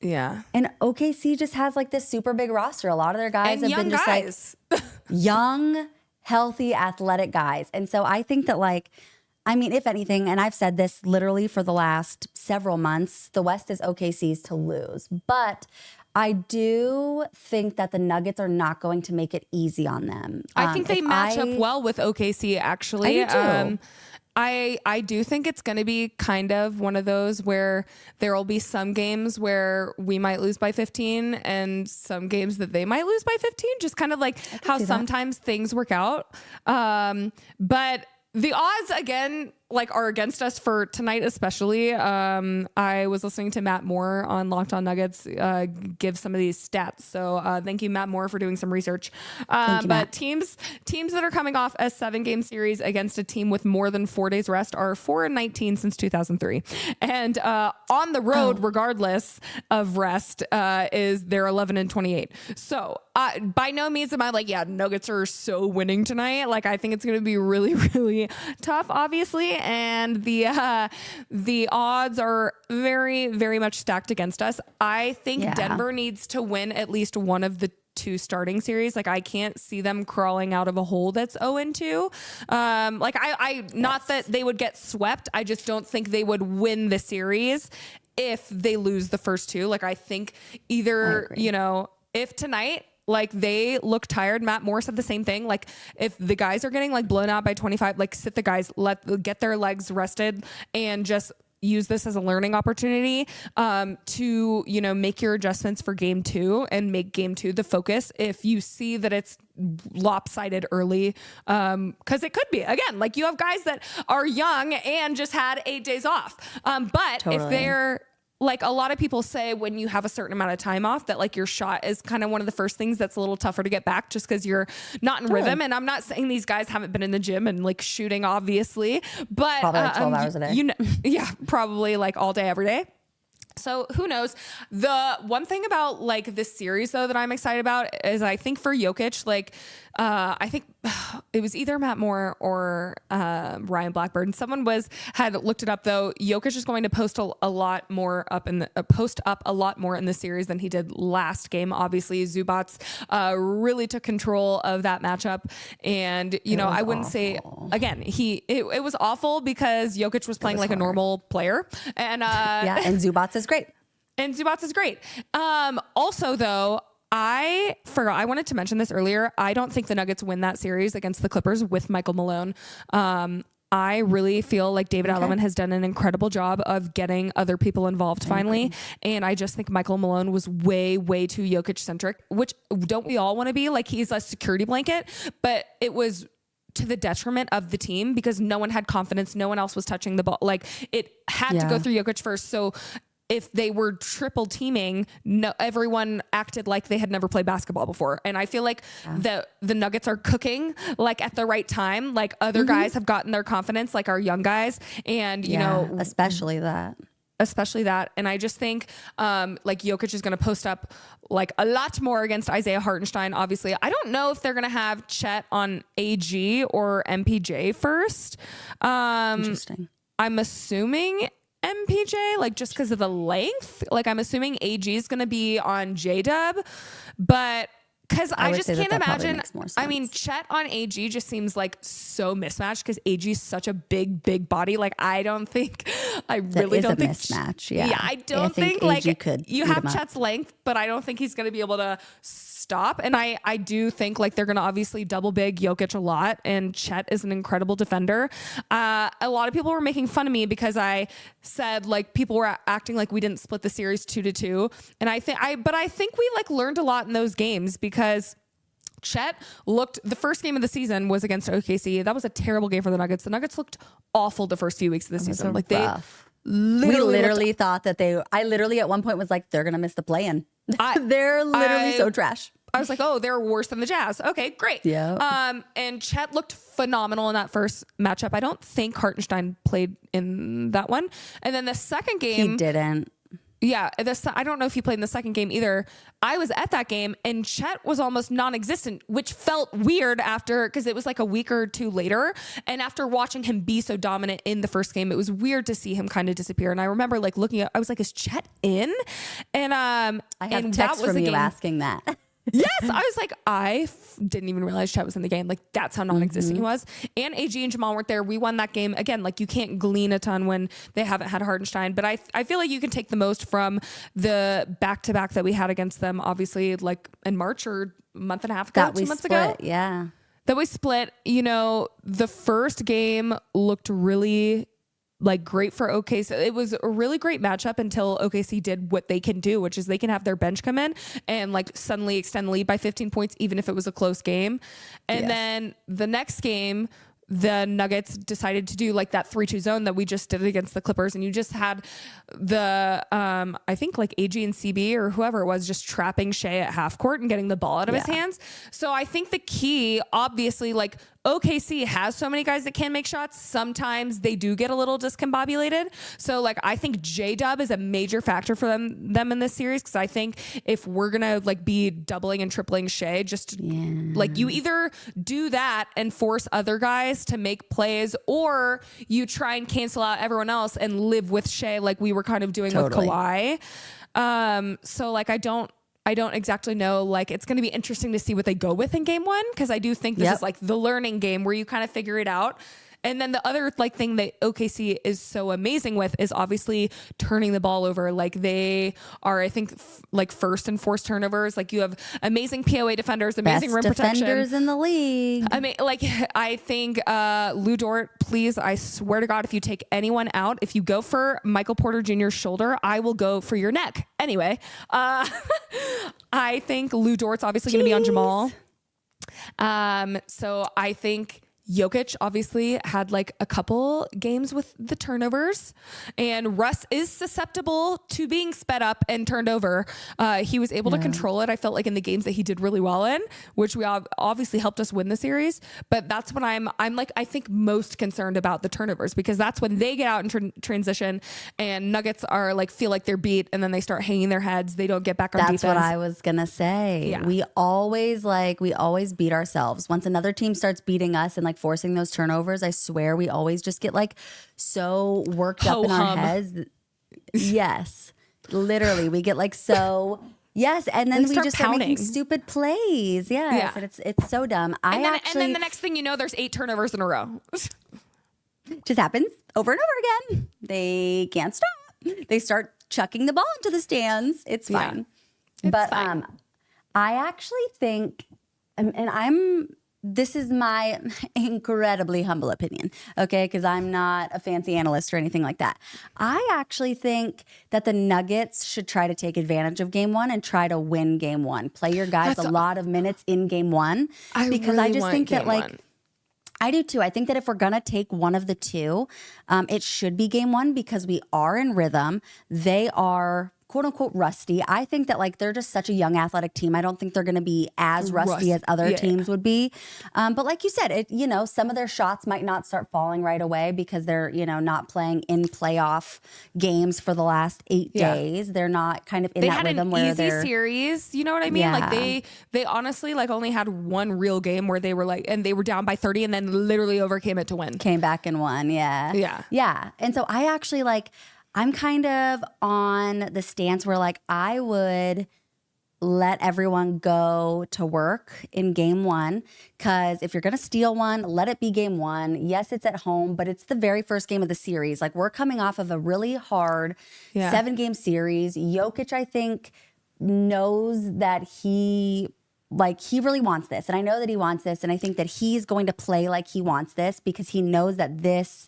Yeah. And OKC just has this super big roster. A lot of their guys have been just young, healthy, athletic guys. And so I think that if anything, and I've said this literally for the last several months, the West is OKC's to lose. But I do think that the Nuggets are not going to make it easy on them. I think they match up well with OKC, actually. I do too. I do think it's going to be kind of one of those where there will be some games where we might lose by 15 and some games that they might lose by 15, just kind of how sometimes things work out. But the odds, again, are against us for tonight, especially. I was listening to Matt Moore on Locked On Nuggets give some of these stats. So thank you, Matt Moore, for doing some research. But Matt. teams that are coming off a 7-game series against a team with more than 4 days rest are 4-19 since 2003. And on the road, regardless of rest, is they're 11-28. So by no means am I like, yeah, Nuggets are so winning tonight. Like, I think it's going to be really, really tough, obviously. And the odds are very, very much stacked against us. I think Denver needs to win at least one of the 2 starting series. Like, I can't see them crawling out of a hole that's 0-2. Not that they would get swept. I just don't think they would win the series if they lose the first 2. Like, I think either, if tonight, like, they look tired. Matt Moore said the same thing. Like, if the guys are getting like blown out by 25, like, sit the guys, get their legs rested, and just use this as a learning opportunity to, make your adjustments for game 2 and make game 2 the focus. If you see that it's lopsided early, because it could be, again, like, you have guys that are young and just had 8 days off. But totally. If they're, like, a lot of people say when you have a certain amount of time off that, like, your shot is kind of one of the first things that's a little tougher to get back just because you're not in rhythm. And I'm not saying these guys haven't been in the gym and like shooting, obviously, but probably like 12 hours a day. Probably like all day, every day. So who knows? The one thing about like this series though that I'm excited about is I think for Jokic, like I think it was either Matt Moore or Ryan Blackburn. Someone had looked it up though. Jokic is going to post a lot more up in the series than he did last game. Obviously, Zubats really took control of that matchup, and I wouldn't say again it was awful because Jokic was playing like a normal player, and and Zubats is great. And Zubats is great. Also, though, I forgot. I wanted to mention this earlier. I don't think the Nuggets win that series against the Clippers with Michael Malone. I really feel like David Alleman has done an incredible job of getting other people involved finally. And I just think Michael Malone was way, way too Jokic centric, which don't we all want to be? Like, he's a security blanket, but it was to the detriment of the team because no one had confidence. No one else was touching the ball. Like, it had to go through Jokic first. So if they were triple teaming, everyone acted like they had never played basketball before. And I feel like the Nuggets are cooking like at the right time. Like, other guys have gotten their confidence, like our young guys. And, especially that. And I just think like Jokic is going to post up like a lot more against Isaiah Hartenstein. Obviously, I don't know if they're going to have Chet on AG or MPJ first. Interesting. I'm assuming MPJ, like, just because of the length. Like, I'm assuming AG is going to be on J-Dub, but because I just can't imagine. I mean, Chet on AG just seems like so mismatched because AG is such a big body. Like, I really don't think mismatch. Yeah, I don't think like you have Chet's length, but I don't think he's going to be able to stop. And I do think like they're going to obviously double big Jokic a lot, and Chet is an incredible defender. A lot of people were making fun of me because I said like people were acting like we didn't split the series 2-2, and I think we like learned a lot in those games because Chet the first game of the season was against OKC. That was a terrible game for the Nuggets. The Nuggets looked awful the first few weeks of the season. Like rough. We literally thought that I literally at one point was like, they're going to miss the play-in. They're literally so trash. I was like, oh, they're worse than the Jazz. Okay, great. Yeah. And Chet looked phenomenal in that first matchup. I don't think Hartenstein played in that one. And then the second game, he didn't. Yeah, I don't know if he played in the second game either. I was at that game and Chet was almost non-existent, which felt weird because it was like a week or two later. And after watching him be so dominant in the first game, it was weird to see him kind of disappear. And I remember like looking at, I was like, is Chet in? And I have text from you asking that. Yes, I was like, didn't even realize Chet was in the game. Like, that's how non-existent he was. And AG and Jamal weren't there. We won that game. Again, like, you can't glean a ton when they haven't had Hartenstein. But I feel like you can take the most from the back-to-back that we had against them, obviously, like, in March or a month and a half ago, 2 months ago. Yeah. That we split. The first game looked really like great for OKC. It was a really great matchup until OKC did what they can do, which is they can have their bench come in and like suddenly extend the lead by 15 points, even if it was a close game. And then the next game, the Nuggets decided to do like that 3-2 zone that we just did against the Clippers. And you just had the, I think like AG and CB or whoever it was just trapping Shea at half court and getting the ball out of his hands. So I think the key, obviously, like OKC has so many guys that can make shots. Sometimes they do get a little discombobulated. So like, I think J-Dub is a major factor for them in this series. Cause I think if we're going to like be doubling and tripling Shea, just like you either do that and force other guys to make plays, or you try and cancel out everyone else and live with Shea like we were kind of doing with Kawhi. So like I don't exactly know. Like, it's going to be interesting to see what they go with in game one, because I do think this is like the learning game where you kind of figure it out. And then the other like thing that OKC is so amazing with is obviously turning the ball over. Like they are, I think, like first in forced turnovers. Like you have amazing POA defenders, amazing rim protection. Defenders in the league. I mean, like I think Lou Dort, please, I swear to God, if you take anyone out, if you go for Michael Porter Jr.'s shoulder, I will go for your neck. Anyway, I think Lou Dort's obviously going to be on Jamal. So I think Jokic obviously had like a couple games with the turnovers, and Russ is susceptible to being sped up and turned over. He was able to control it. I felt like in the games that he did really well in, which we obviously helped us win the series. But that's when I'm like, I think most concerned about the turnovers, because that's when they get out in transition and Nuggets are like, feel like they're beat, and then they start hanging their heads. They don't get back on defense. That's what I was going to say. Yeah. We always beat ourselves. Once another team starts beating us and like forcing those turnovers, I swear we always just get like so worked up in our heads. Yes, literally, we get like so. Yes, and then we just start making stupid plays. Yes, and it's so dumb. And then the next thing you know, there's 8 turnovers in a row. Just happens over and over again. They can't stop. They start chucking the ball into the stands. It's fine. But fine. I actually think, this is my incredibly humble opinion, okay? Because I'm not a fancy analyst or anything like that. I actually think that the Nuggets should try to take advantage of game one and try to win game one. Play your guys a lot of minutes in game one. Because I just think that like, I do too. I think that if we're going to take one of the two, it should be game one, because we are in rhythm. They are quote unquote rusty. I think that like they're just such a young athletic team. I don't think they're going to be as rusty as other teams would be. But like you said, some of their shots might not start falling right away because they're, not playing in playoff games for the last 8 days. They're not kind of in that rhythm where they're... They had an easy series, you know what I mean? Yeah. Like they honestly like only had one real game where they were like, and they were down by 30 and then literally overcame it to win. Came back and won, Yeah. And so I actually like... I'm kind of on the stance where like I would let everyone go to work in game one, because if you're going to steal one, let it be game one. Yes, it's at home, but it's the very first game of the series. Like we're coming off of a really hard 7-game series. Jokic, I think, knows that he really wants this. And I know that he wants this. And I think that he's going to play like he wants this, because he knows that this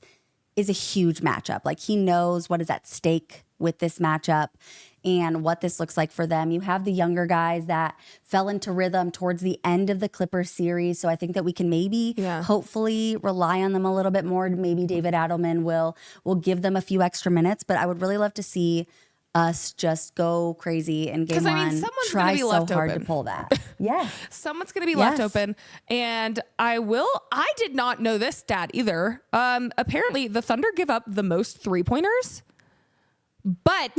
is a huge matchup. Like he knows what is at stake with this matchup and what this looks like for them. You have the younger guys that fell into rhythm towards the end of the Clippers series. So I think that we can maybe hopefully rely on them a little bit more. Maybe David Adelman will give them a few extra minutes, but I would really love to see us just go crazy in game one. I mean, someone's try be so left hard open. To pull that. Yeah. Someone's going to be left open. And I did not know this stat either. Apparently the Thunder give up the most 3-pointers, but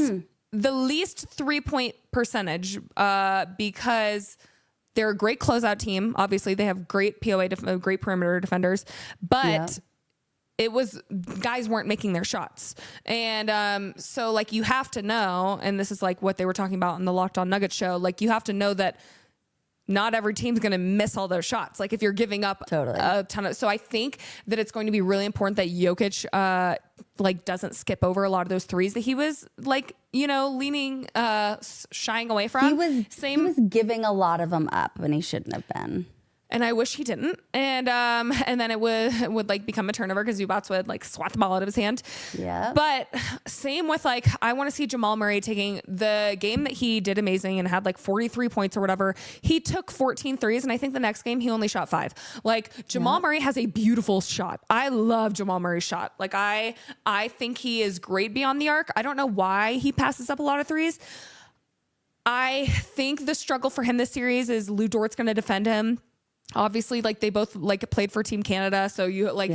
the least 3-point percentage, because they're a great closeout team. Obviously they have great POA, great perimeter defenders, but it was guys weren't making their shots. And so like you have to know, and this is like what they were talking about in the Locked On Nuggets show, like you have to know that not every team's going to miss all those shots. Like if you're giving up a ton of, so I think that it's going to be really important that Jokic like doesn't skip over a lot of those threes that he was like, leaning, shying away from. He was giving a lot of them up when he shouldn't have been. And I wish he didn't. And then it would like become a turnover because Zubats would like swat the ball out of his hand. Yeah. But same with like, I want to see Jamal Murray taking the game that he did amazing and had like 43 points or whatever. He took 14 threes. And I think the next game he only shot 5. Like Jamal Murray has a beautiful shot. I love Jamal Murray's shot. Like I think he is great beyond the arc. I don't know why he passes up a lot of threes. I think the struggle for him this series is Lou Dort's going to defend him. Obviously, like they both like played for Team Canada, so you like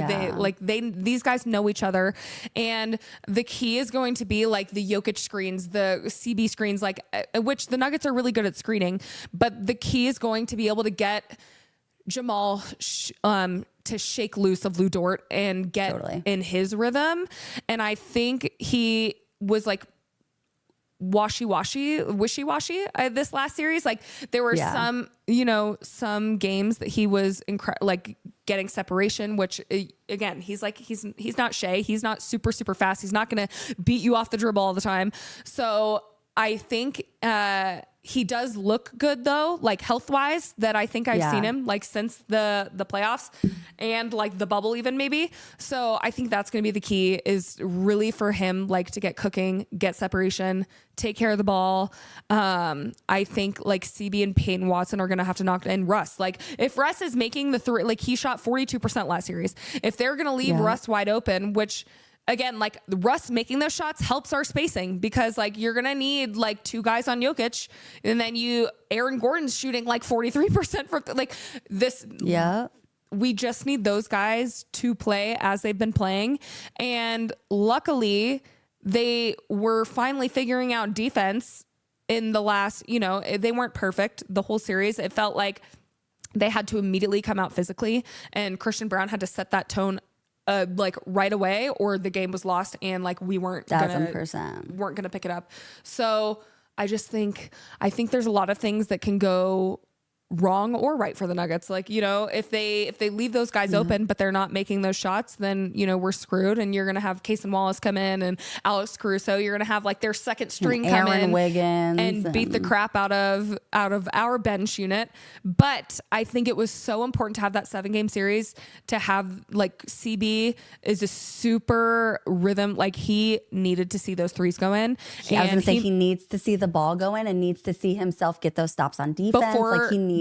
these guys know each other, and the key is going to be like the Jokic screens, the CB screens, like which the Nuggets are really good at screening, but the key is going to be able to get Jamal to shake loose of Lou Dort and get in his rhythm, and I think he was like wishy-washy this last series. Like there were some games that he was like getting separation, which again, he's not Shea. He's not super fast. He's not going to beat you off the dribble all the time. So I think he does look good though, like health wise, that I think I've seen him like since the playoffs and like the bubble even maybe. So I think that's going to be the key, is really for him like to get cooking, get separation, take care of the ball. I think like CB and Peyton Watson are going to have to knock in Russ. Like if Russ is making the three, like he shot 42% last series. If they're going to leave Russ wide open, which again, like Russ making those shots helps our spacing, because like you're going to need like 2 guys on Jokic, and then Aaron Gordon's shooting like 43% from like this. Yeah. We just need those guys to play as they've been playing. And luckily they were finally figuring out defense in the last, they weren't perfect the whole series. It felt like they had to immediately come out physically, and Christian Brown had to set that tone like right away, or the game was lost, and like we weren't gonna pick it up. So I think there's a lot of things that can go wrong or right for the Nuggets. Like, if they leave those guys open, but they're not making those shots, then, we're screwed. And you're going to have Case and Wallace come in and Alex Caruso. You're going to have like their second string come in Wiggins and beat the crap out of our bench unit. But I think it was so important to have that 7-game series, to have like CB is a super rhythm. Like he needed to see those threes go in. I was going to say he needs to see the ball go in and needs to see himself get those stops on defense.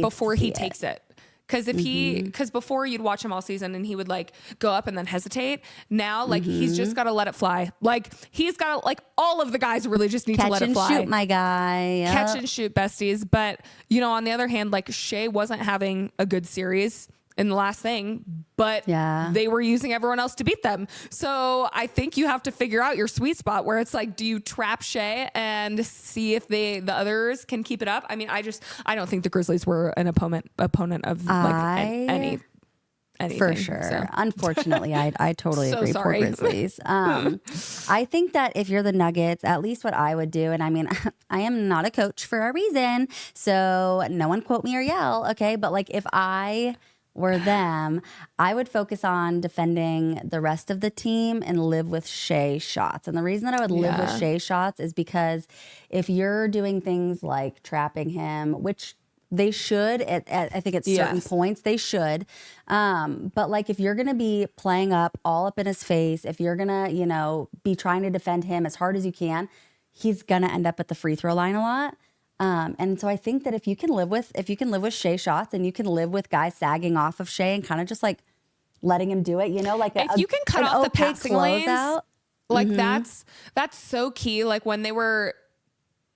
Before he takes it. Because because before you'd watch him all season and he would like go up and then hesitate. Now, like he's just got to let it fly. Like he's got to, like all of the guys really just need to let it fly. Catch and shoot, my guy. Yep. Catch and shoot, besties. But, on the other hand, like Shea wasn't having a good series in the last thing, but they were using everyone else to beat them. So I think you have to figure out your sweet spot, where it's like, do you trap Shea and see if the others can keep it up? I mean, I don't think the Grizzlies were an opponent of like anything. For sure. So. Unfortunately, I totally agree. Poor Grizzlies. I think that if you're the Nuggets, at least what I would do, and I mean, I am not a coach for a reason, so no one quote me or yell, okay? But like if I were them, I would focus on defending the rest of the team and live with Shea shots. And the reason that I would live with Shea shots is because if you're doing things like trapping him, which they should, I think at certain points they should. But like if you're going to be playing up all up in his face, if you're going to, be trying to defend him as hard as you can, he's going to end up at the free throw line a lot. And so I think that if you can live with Shea shots, and you can live with guys sagging off of Shea and kind of just like letting him do it, like if you can cut off the passing lanes, like that's so key. Like when they were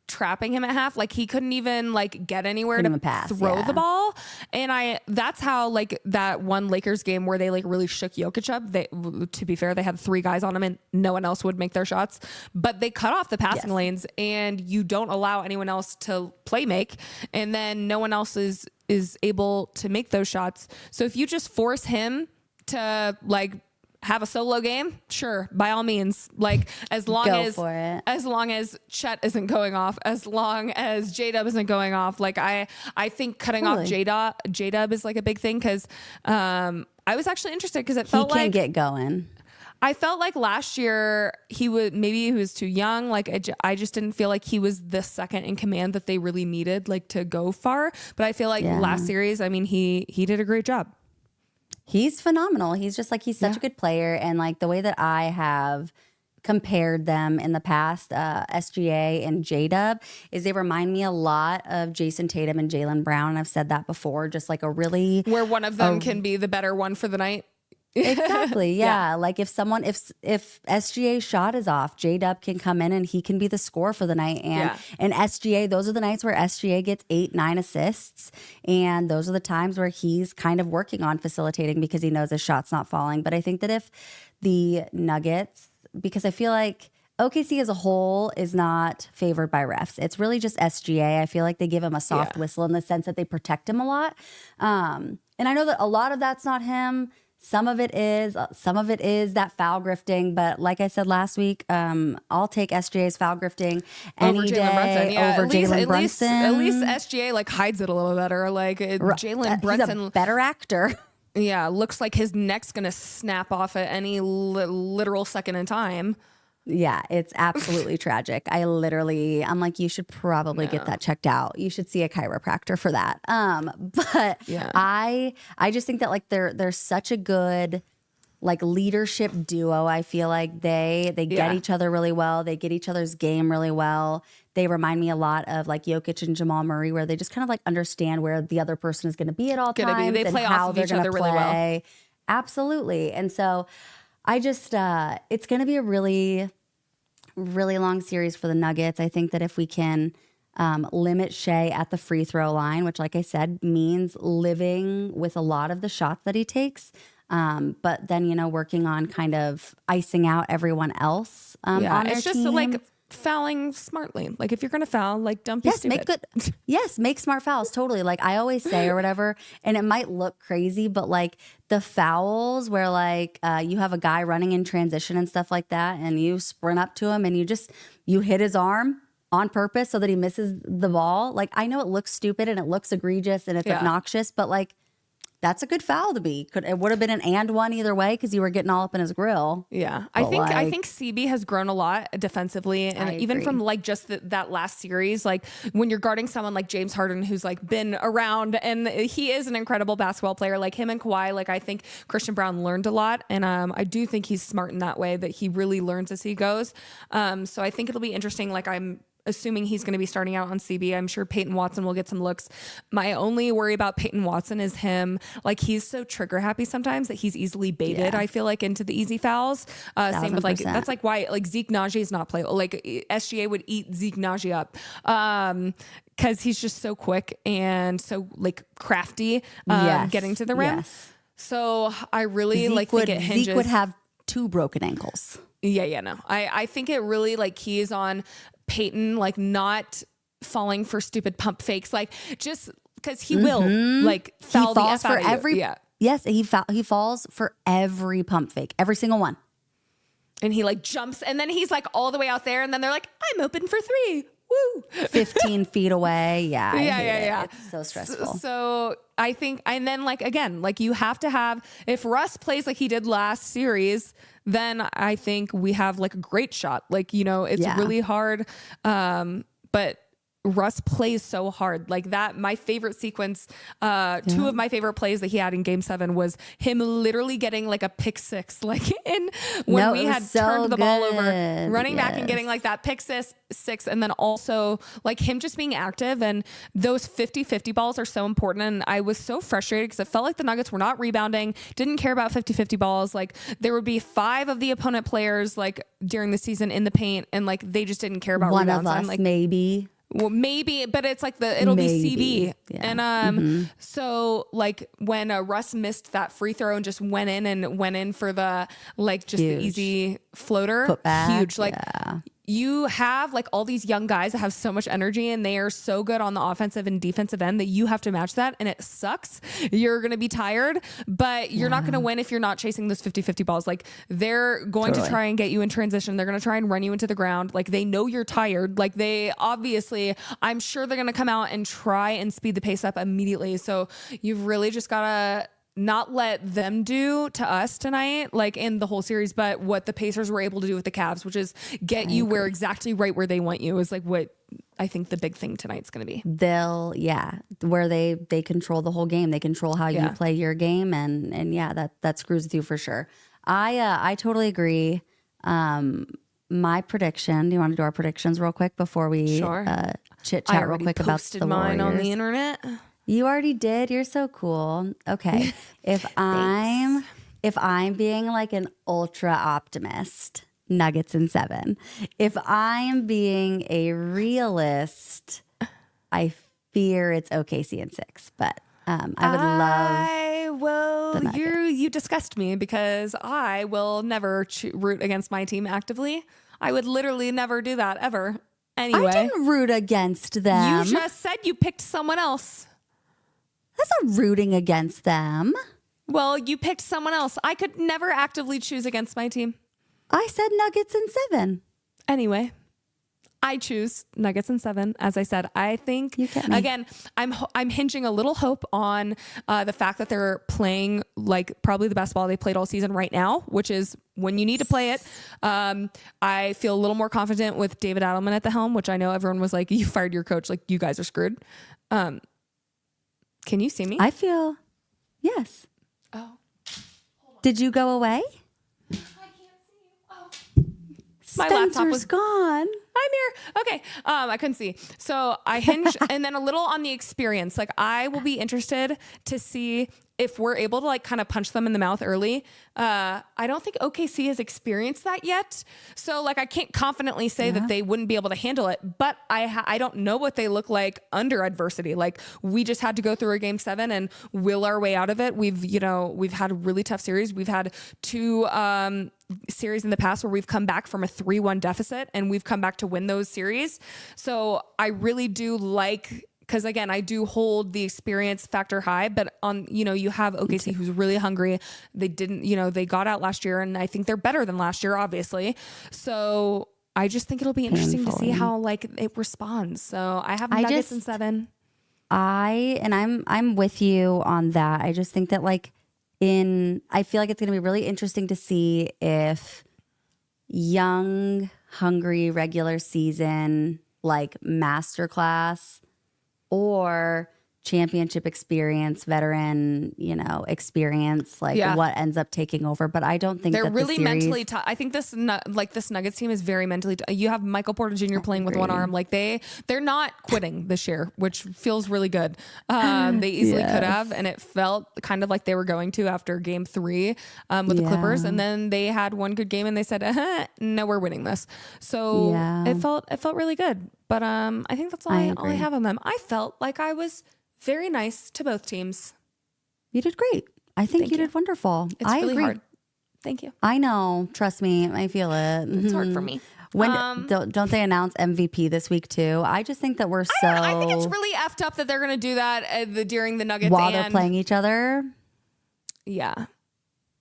trapping him at half, like he couldn't even like get anywhere to throw the ball. And that's how like that one Lakers game where they like really shook Jokic up. To be fair, they had 3 guys on him and no one else would make their shots, but they cut off the passing lanes, and you don't allow anyone else to play make, and then no one else is able to make those shots. So if you just force him to like have a solo game, sure, by all means. Like as long as Chet isn't going off, as long as J-Dub isn't going off, like I think cutting off J-Dub is like a big thing, because I was actually interested because it felt like he can get going. I felt like last year he was too young. Like I just didn't feel like he was the second in command that they really needed, like to go far. But I feel like last series, I mean, he did a great job. He's phenomenal. He's just like, he's such a good player. And like the way that I have compared them in the past, SGA and J-Dub, is they remind me a lot of Jason Tatum and Jaylen Brown. And I've said that before, just like where one of them can be the better one for the night. Exactly. Yeah. Like if SGA's shot is off, J-Dub can come in and he can be the scorer for the night. And SGA, those are the nights where SGA gets 8-9 assists. And those are the times where he's kind of working on facilitating because he knows his shot's not falling. But I think that if the Nuggets, because I feel like OKC as a whole is not favored by refs. It's really just SGA. I feel like they give him a soft whistle in the sense that they protect him a lot. And I know that a lot of that's not him. Some of it is that foul grifting, but like I said last week, I'll take SGA's foul grifting any day over Jalen Brunson. At least SGA like hides it a little better. Like Jalen Brunson, he's a better actor. Yeah, looks like his neck's gonna snap off at any literal second in time. Yeah, it's absolutely tragic. I'm like, you should probably get that checked out. You should see a chiropractor for that. But I just think that like they're such a good like leadership duo. I feel like they get each other really well. They get each other's game really well. They remind me a lot of like Jokic and Jamal Murray, where they just kind of like understand where the other person is going to be at all times. They play and how off of they're each other really well. Absolutely. And so I just, it's going to be a really, really long series for the Nuggets. I think that if we can limit Shea at the free throw line, which like I said, means living with a lot of the shots that he takes, but then, working on kind of icing out everyone else on their team. It's just like fouling smartly. Like if you're going to foul, like don't be stupid. Make smart fouls. Totally. Like I always say or whatever, and it might look crazy, but like the fouls where like you have a guy running in transition and stuff like that, and you sprint up to him and you hit his arm on purpose so that he misses the ball. Like I know it looks stupid and it looks egregious and it's obnoxious, but like that's a good foul to be. It would have been an and one either way because you were getting all up in his grill. Yeah, I think CB has grown a lot defensively, and even from like just that last series, like when you're guarding someone like James Harden, who's like been around, and he is an incredible basketball player. Like him and Kawhi, like I think Christian Braun learned a lot, and I do think he's smart in that way that he really learns as he goes. So I think it'll be interesting. Like I'm assuming he's going to be starting out on CB. I'm sure Peyton Watson will get some looks. My only worry about Peyton Watson is him. Like he's so trigger happy sometimes that he's easily baited. I feel like into the easy fouls. Same with like, that's like why like Zeke Naji is not playable. Like SGA would eat Zeke Naji up. Cause he's just so quick and so like crafty, getting to the rim. Yes. So I really think it hinges. Zeke would have 2 broken ankles. No. I think it really like he is on Peyton, like not falling for stupid pump fakes, like just because he will like foul the F out of you. Yes, he falls for every pump fake, every single one. And he like jumps and then he's like all the way out there and then they're like, I'm open for 3. Woo. 15 feet away. Yeah. It's so stressful. So I think, and then like, again, like you have to have, if Russ plays like he did last series, then I think we have like a great shot. Like, it's really hard. But Russ plays so hard like that. My favorite sequence, 2 of my favorite plays that he had in game 7 was him literally getting like a pick 6, like when we had turned the ball over, running back and getting like that pick 6. And then also like him just being active, and those 50-50 balls are so important. And I was so frustrated because it felt like the Nuggets were not rebounding, didn't care about 50-50 balls. Like there would be 5 of the opponent players like during the season in the paint, and like they just didn't care about rebounds. One of us, like, maybe. Well, maybe, but it's like it'll be CB. Yeah. And so like when Russ missed that free throw and just went in for the like just the easy floater, putback, huge. Like you have like all these young guys that have so much energy and they are so good on the offensive and defensive end that you have to match that, and it sucks. You're going to be tired, but you're not going to win if you're not chasing those 50-50 balls. Like they're going to try and get you in transition. They're going to try and run you into the ground. Like they know you're tired. Like they obviously, I'm sure they're going to come out and try and speed the pace up immediately. So you've really just got to not let them do to us tonight, like in the whole series, but what the Pacers were able to do with the Cavs, which is get you where exactly right where they want you, is like what I think the big thing tonight's going to be. Where they control the whole game. They control how you play your game, and that screws with you for sure. I totally agree. My prediction. Do you want to do our predictions real quick before we chit chat real quick about the mine Warriors? On the internet. You already did. You're so cool. Okay. If I'm being like an ultra optimist, Nuggets in 7. If I'm being a realist, I fear it's OKC in 6. But I would love. You disgust me because I will never root against my team actively. I would literally never do that ever. Anyway, I didn't root against them. You just said you picked someone else. That's not rooting against them. Well, you picked someone else. I could never actively choose against my team. I said Nuggets in 7. Anyway, I choose Nuggets in 7. As I said, I think, again, I'm hinging a little hope on the fact that they're playing like probably the best ball they played all season right now, which is when you need to play it. I feel a little more confident with David Adelman at the helm, which I know everyone was like, you fired your coach. Like, you guys are screwed. Can you see me? I feel, yes. Oh. Did you go away? I can't see you. Oh. My laptop was gone. I'm here. Okay. I couldn't see. So I hinge and then a little on the experience. Like, I will be interested to see if we're able to like kind of punch them in the mouth early. I don't think OKC has experienced that yet. So like, I can't confidently say that they wouldn't be able to handle it, but I don't know what they look like under adversity. Like, we just had to go through a game 7 and will our way out of it. We've had a really tough series. We've had 2, series in the past where we've come back from a 3-1 deficit and we've come back to win those series. So I really do like, because again, I do hold the experience factor high, but you have OKC who's really hungry. They didn't, they got out last year and I think they're better than last year, obviously. So I just think it'll be interesting to see how like it responds. So I have Nuggets in 7. I'm with you on that. I just think that like I feel like it's going to be really interesting to see if young, hungry, regular season, like masterclass or championship experience, veteran, experience, like what ends up taking over. But I don't think they're that really the series, mentally tough. I think this Nuggets team is very mentally you have Michael Porter Jr. playing with one arm. Like they're not quitting this year, which feels really good. They easily could have, and it felt kind of like they were going to after game 3 with the Clippers. And then they had one good game and they said, no, we're winning this. So it felt really good. But I think that's all I have on them. I felt like I was very nice to both teams. You did great. I think you did wonderful. It's really agree. hard. Thank you. I know. Trust me. I feel it. It's hard for me. When don't they announce MVP this week too? I just think that we're so. I think it's really effed up that they're going to do that during the Nuggets while they're playing each other. Yeah.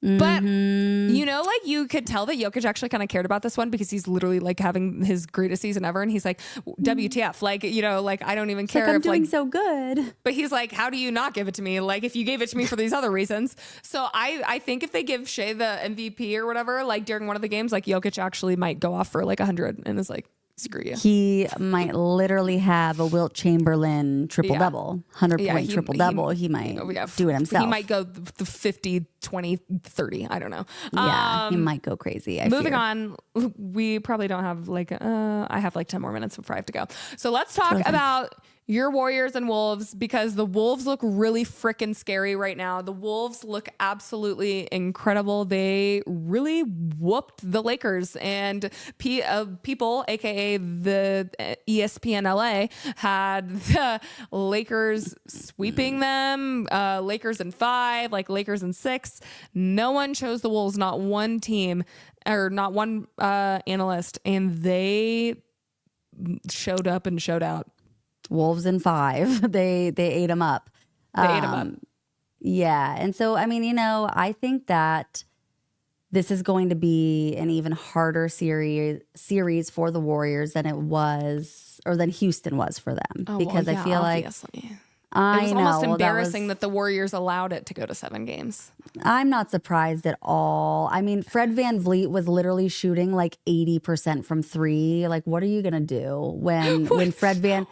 But, like you could tell that Jokic actually kind of cared about this one because he's literally like having his greatest season ever. And he's like, WTF, like, I don't even care I'm doing so good. But he's like, how do you not give it to me? Like, if you gave it to me for these other reasons. So I think if they give Shea the MVP or whatever, like during one of the games, like Jokic actually might go off for like 100 and is like, screw you. He might literally have a Wilt Chamberlain triple double, 100-point triple double. He might do it himself. He might go the 50, 20, 30. I don't know. Yeah, he might go crazy. Moving on, we probably don't have I have like 10 more minutes before I have to go. So let's talk about your Warriors and Wolves, because the Wolves look really freaking scary right now. The Wolves look absolutely incredible. They really whooped the Lakers, and people, aka the ESPN LA, had the Lakers sweeping them. Lakers in 5, like Lakers in 6. No one chose the Wolves, not one team or not one analyst, and they showed up and showed out. Wolves in 5. They ate them up. Yeah. And so, I mean, I think that this is going to be an even harder series for the Warriors than it was, or than Houston was for them. Because I feel like, I It was know. almost Well, embarrassing that the Warriors allowed it to go to 7 games. I'm not surprised at all. I mean, Fred VanVleet was literally shooting like 80% from 3. Like, what are you gonna do when Fred Van?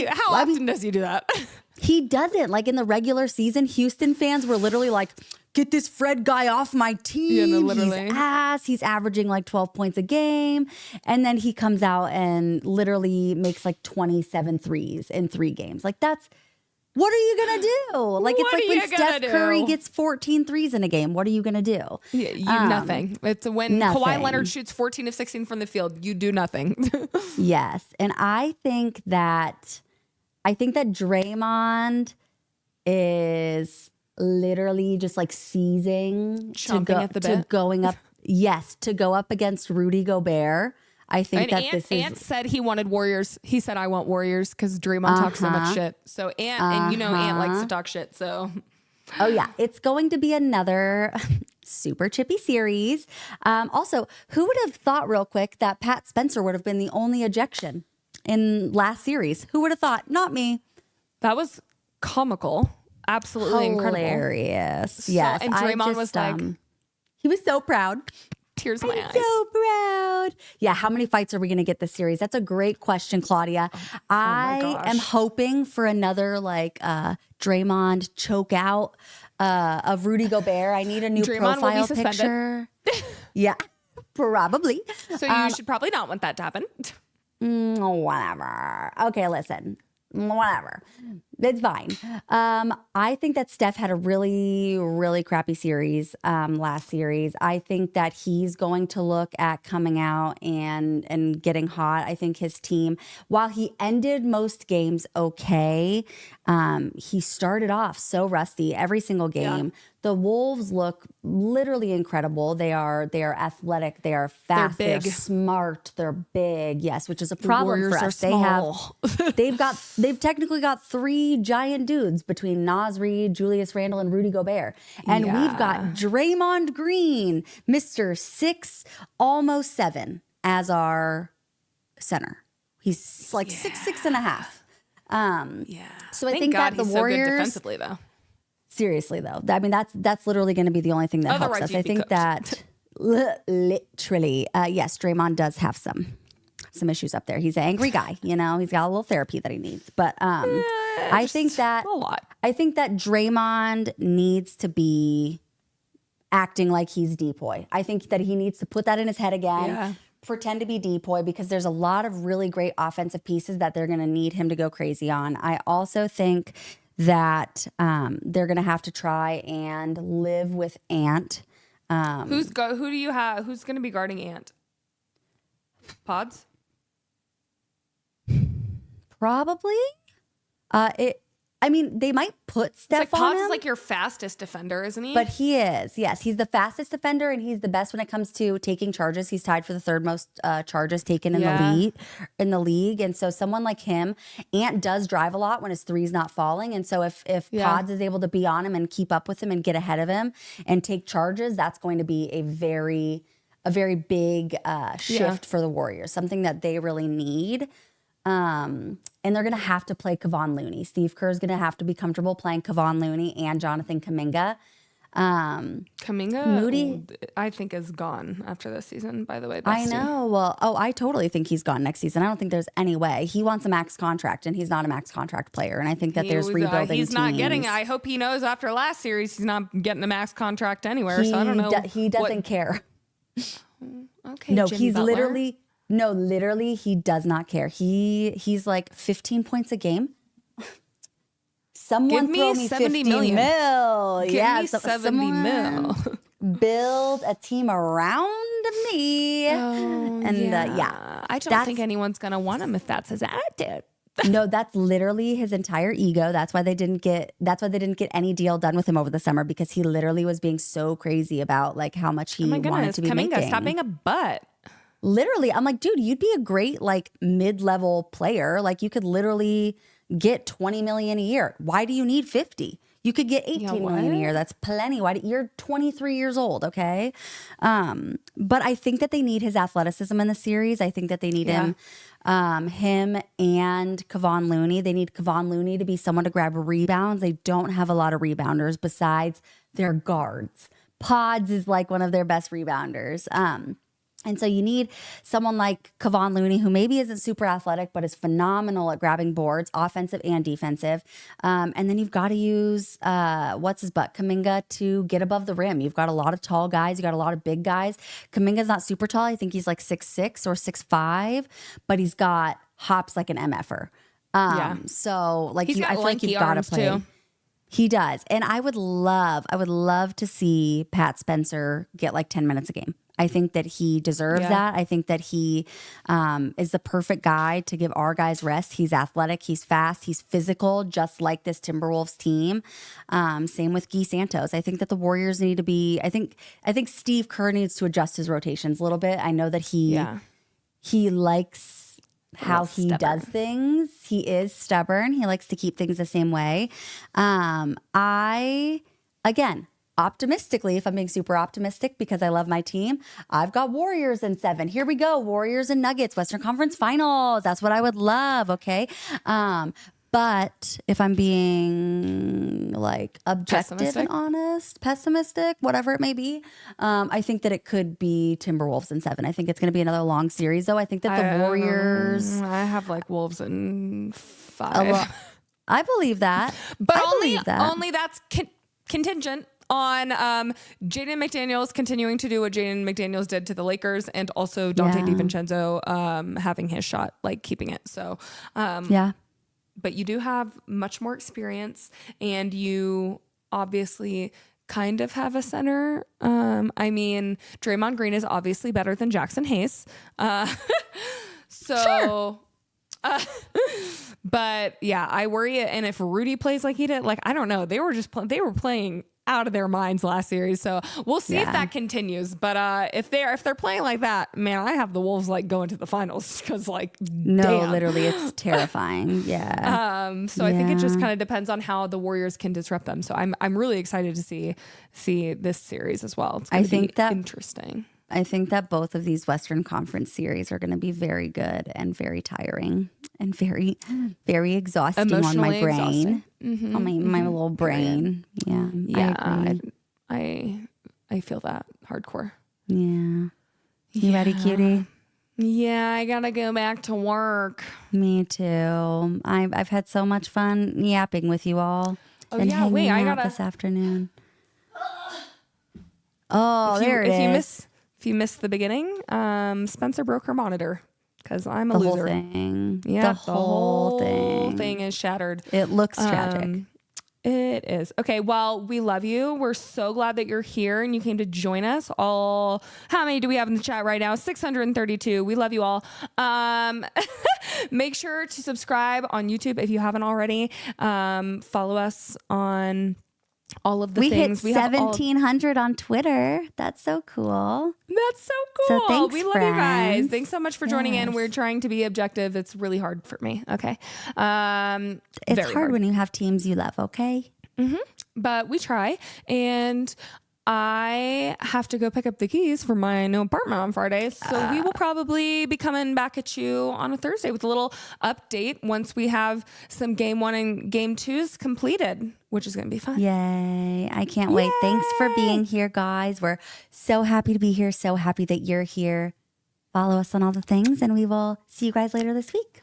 How often does he do that? He doesn't. Like in the regular season, Houston fans were literally like, "Get this Fred guy off my team. Yeah, no, literally. He's ass. He's averaging like 12 points a game." And then he comes out and literally makes like 27 threes in 3 games. Like what are you going to do? Like, it's like when Steph Curry gets 14 threes in a game. What are you going to do? Nothing. It's when Kawhi Leonard shoots 14 of 16 from the field, you do nothing. Yes. And I think that Draymond is literally just like seizing Chomping at the bit. to go up against Rudy Gobert. I think Ant said he wanted Warriors. He said, "I want Warriors," because Draymond talks so much shit. So Ant likes to talk shit. So, oh yeah, it's going to be another super chippy series. Also, who would have thought, real quick, that Pat Spencer would have been the only ejection in last series? Who would have thought? Not me. That was comical. Absolutely Hilarious. Incredible. Yes, and Draymond was like, he was so proud. Tears in my eyes. So proud. Yeah, how many fights are we going to get this series? That's a great question, Claudia. I am hoping for another like Draymond choke out of Rudy Gobert. I need a new Draymond profile picture. Yeah, probably. So you should probably not want that to happen. Whatever. Okay, listen. Whatever. It's fine. I think that Steph had a really, really crappy series last series. I think that he's going to look at coming out and getting hot. I think his team, while he ended most games okay, he started off so rusty every single game. Yeah. The Wolves look literally incredible. They are athletic. They are fast. They're smart. They're big. Yes, which is a problem for us. They've technically got 3 giant dudes between Naz Reid, Julius Randle, and Rudy Gobert. And we've got Draymond Green, Mr. 6, almost 7, as our center. He's like 6 and a half. So I think that the Warriors, so good defensively, though. Seriously, though, I mean that's literally going to be the only thing that helps us. I think that literally, yes, Draymond does have some issues up there. He's an angry guy, he's got a little therapy that he needs. But I think that Draymond needs to be acting like he's Depoy. I think that he needs to put that in his head again. Pretend to be Depoy, because there's a lot of really great offensive pieces that they're going to need him to go crazy on. I also think that they're going to have to try and live with Ant. Who do you have? Who's going to be guarding Ant? Pods? Probably. They might put Steph on Pods him. is like your fastest defender, isn't he? But he is. Yes, he's the fastest defender, and he's the best when it comes to taking charges. He's tied for the 3rd most charges taken in the league. And so someone like him, Ant does drive a lot when his three's not falling. And so if Pods is able to be on him and keep up with him and get ahead of him and take charges, that's going to be a very big shift for the Warriors, something that they really need. And they're going to have to play Kevon Looney. Steve Kerr is going to have to be comfortable playing Kevon Looney and Jonathan Kuminga. Moody, I think, is gone after this season, by the way. I know. Well, I totally think he's gone next season. I don't think there's any way. He wants a max contract, and he's not a max contract player. And I think that there's rebuilding he's teams. Not getting it. I hope he knows after last series he's not getting a max contract anywhere. So I don't know. He doesn't care. Okay. No, Jimmy he's Butler. literally, he does not care. He's like 15 points a game. Someone throw me 70 $50 million. million. Give me 70 mil. Build a team around me. I don't think anyone's gonna want him if that's his attitude. No, that's literally his entire ego. That's why they didn't get any deal done with him over the summer, because he literally was being so crazy about like how much he wanted to be making. Stop being a butt. Literally, I'm like, dude, you'd be a great like mid-level player. Like you could literally get 20 million a year. Why do you need 50? You could get 18 million a year. That's plenty. You're 23 years old, okay? But I think that they need his athleticism in the series. I think that they need him him and Kevon Looney. They need Kevon Looney to be someone to grab rebounds. They don't have a lot of rebounders besides their guards. Pods is like one of their best rebounders. And so you need someone like Kevon Looney, who maybe isn't super athletic, but is phenomenal at grabbing boards, offensive and defensive. And then you've got to use, Kuminga to get above the rim. You've got a lot of tall guys. You got a lot of big guys. Kuminga's not super tall. I think he's like 6'6" or 6'5", but he's got hops like an MFer. So like, I feel like you've got to play. Too. He does. And I would love to see Pat Spencer get like 10 minutes a game. I think that he deserves that. I think that he is the perfect guy to give our guys rest. He's athletic, he's fast, he's physical, just like this Timberwolves team. Same with Guy Santos. I think that the Warriors need to be. I think Steve Kerr needs to adjust his rotations a little bit. I know that he likes how he does things. He is stubborn. He likes to keep things the same way. Optimistically, if I'm being super optimistic because I love my team, I've got Warriors in 7. Here we go. Warriors and Nuggets, Western Conference Finals. That's what I would love. Okay. But if I'm being like objective and honest, pessimistic, whatever it may be, I think that it could be Timberwolves in 7. I think it's going to be another long series, though. I think that the Warriors. I have like Wolves in 5. I believe that, but only that's contingent on Jaden McDaniels continuing to do what Jaden McDaniels did to the Lakers, and also Dante DiVincenzo having his shot, like keeping it. So but you do have much more experience, and you obviously kind of have a center. I mean, Draymond Green is obviously better than Jackson Hayes. Sure. But yeah, I worry. And if Rudy plays like he did, like, I don't know, they were playing out of their minds last series. So we'll see if that continues. But if they're playing like that, man, I have the Wolves like going to the finals, because like, damn. Literally, it's terrifying. So I think it just kind of depends on how the Warriors can disrupt them. So I'm really excited to see this series as well. It's going to be interesting. I think that both of these Western Conference series are going to be very good and very tiring and very, very exhausting on my brain, on my little brain. I feel that hardcore. Yeah. You ready, cutie? Yeah, I gotta go back to work. Me too. I've had so much fun yapping with you all. I gotta this afternoon. There it is. If you missed the beginning, Spencer broke her monitor because I'm a loser. Whole thing. Yeah, the whole thing is shattered. It looks tragic. It is. Okay, well, we love you. We're so glad that you're here and you came to join us. How many do we have in the chat right now? 632. We love you all. Make sure to subscribe on YouTube if you haven't already. Follow us on all of the things. We hit 1,700 on Twitter. That's so cool. That's so cool. So thanks, we love you guys. Thanks so much for joining in. We're trying to be objective. It's really hard for me. Okay. It's hard when you have teams you love. Okay. But we try. And I have to go pick up the keys for my new apartment on Friday. So we will probably be coming back at you on a Thursday with a little update once we have some game 1 and game 2s completed, which is going to be fun. Yay. I can't wait. Thanks for being here, guys. We're so happy to be here. So happy that you're here. Follow us on all the things, and we will see you guys later this week.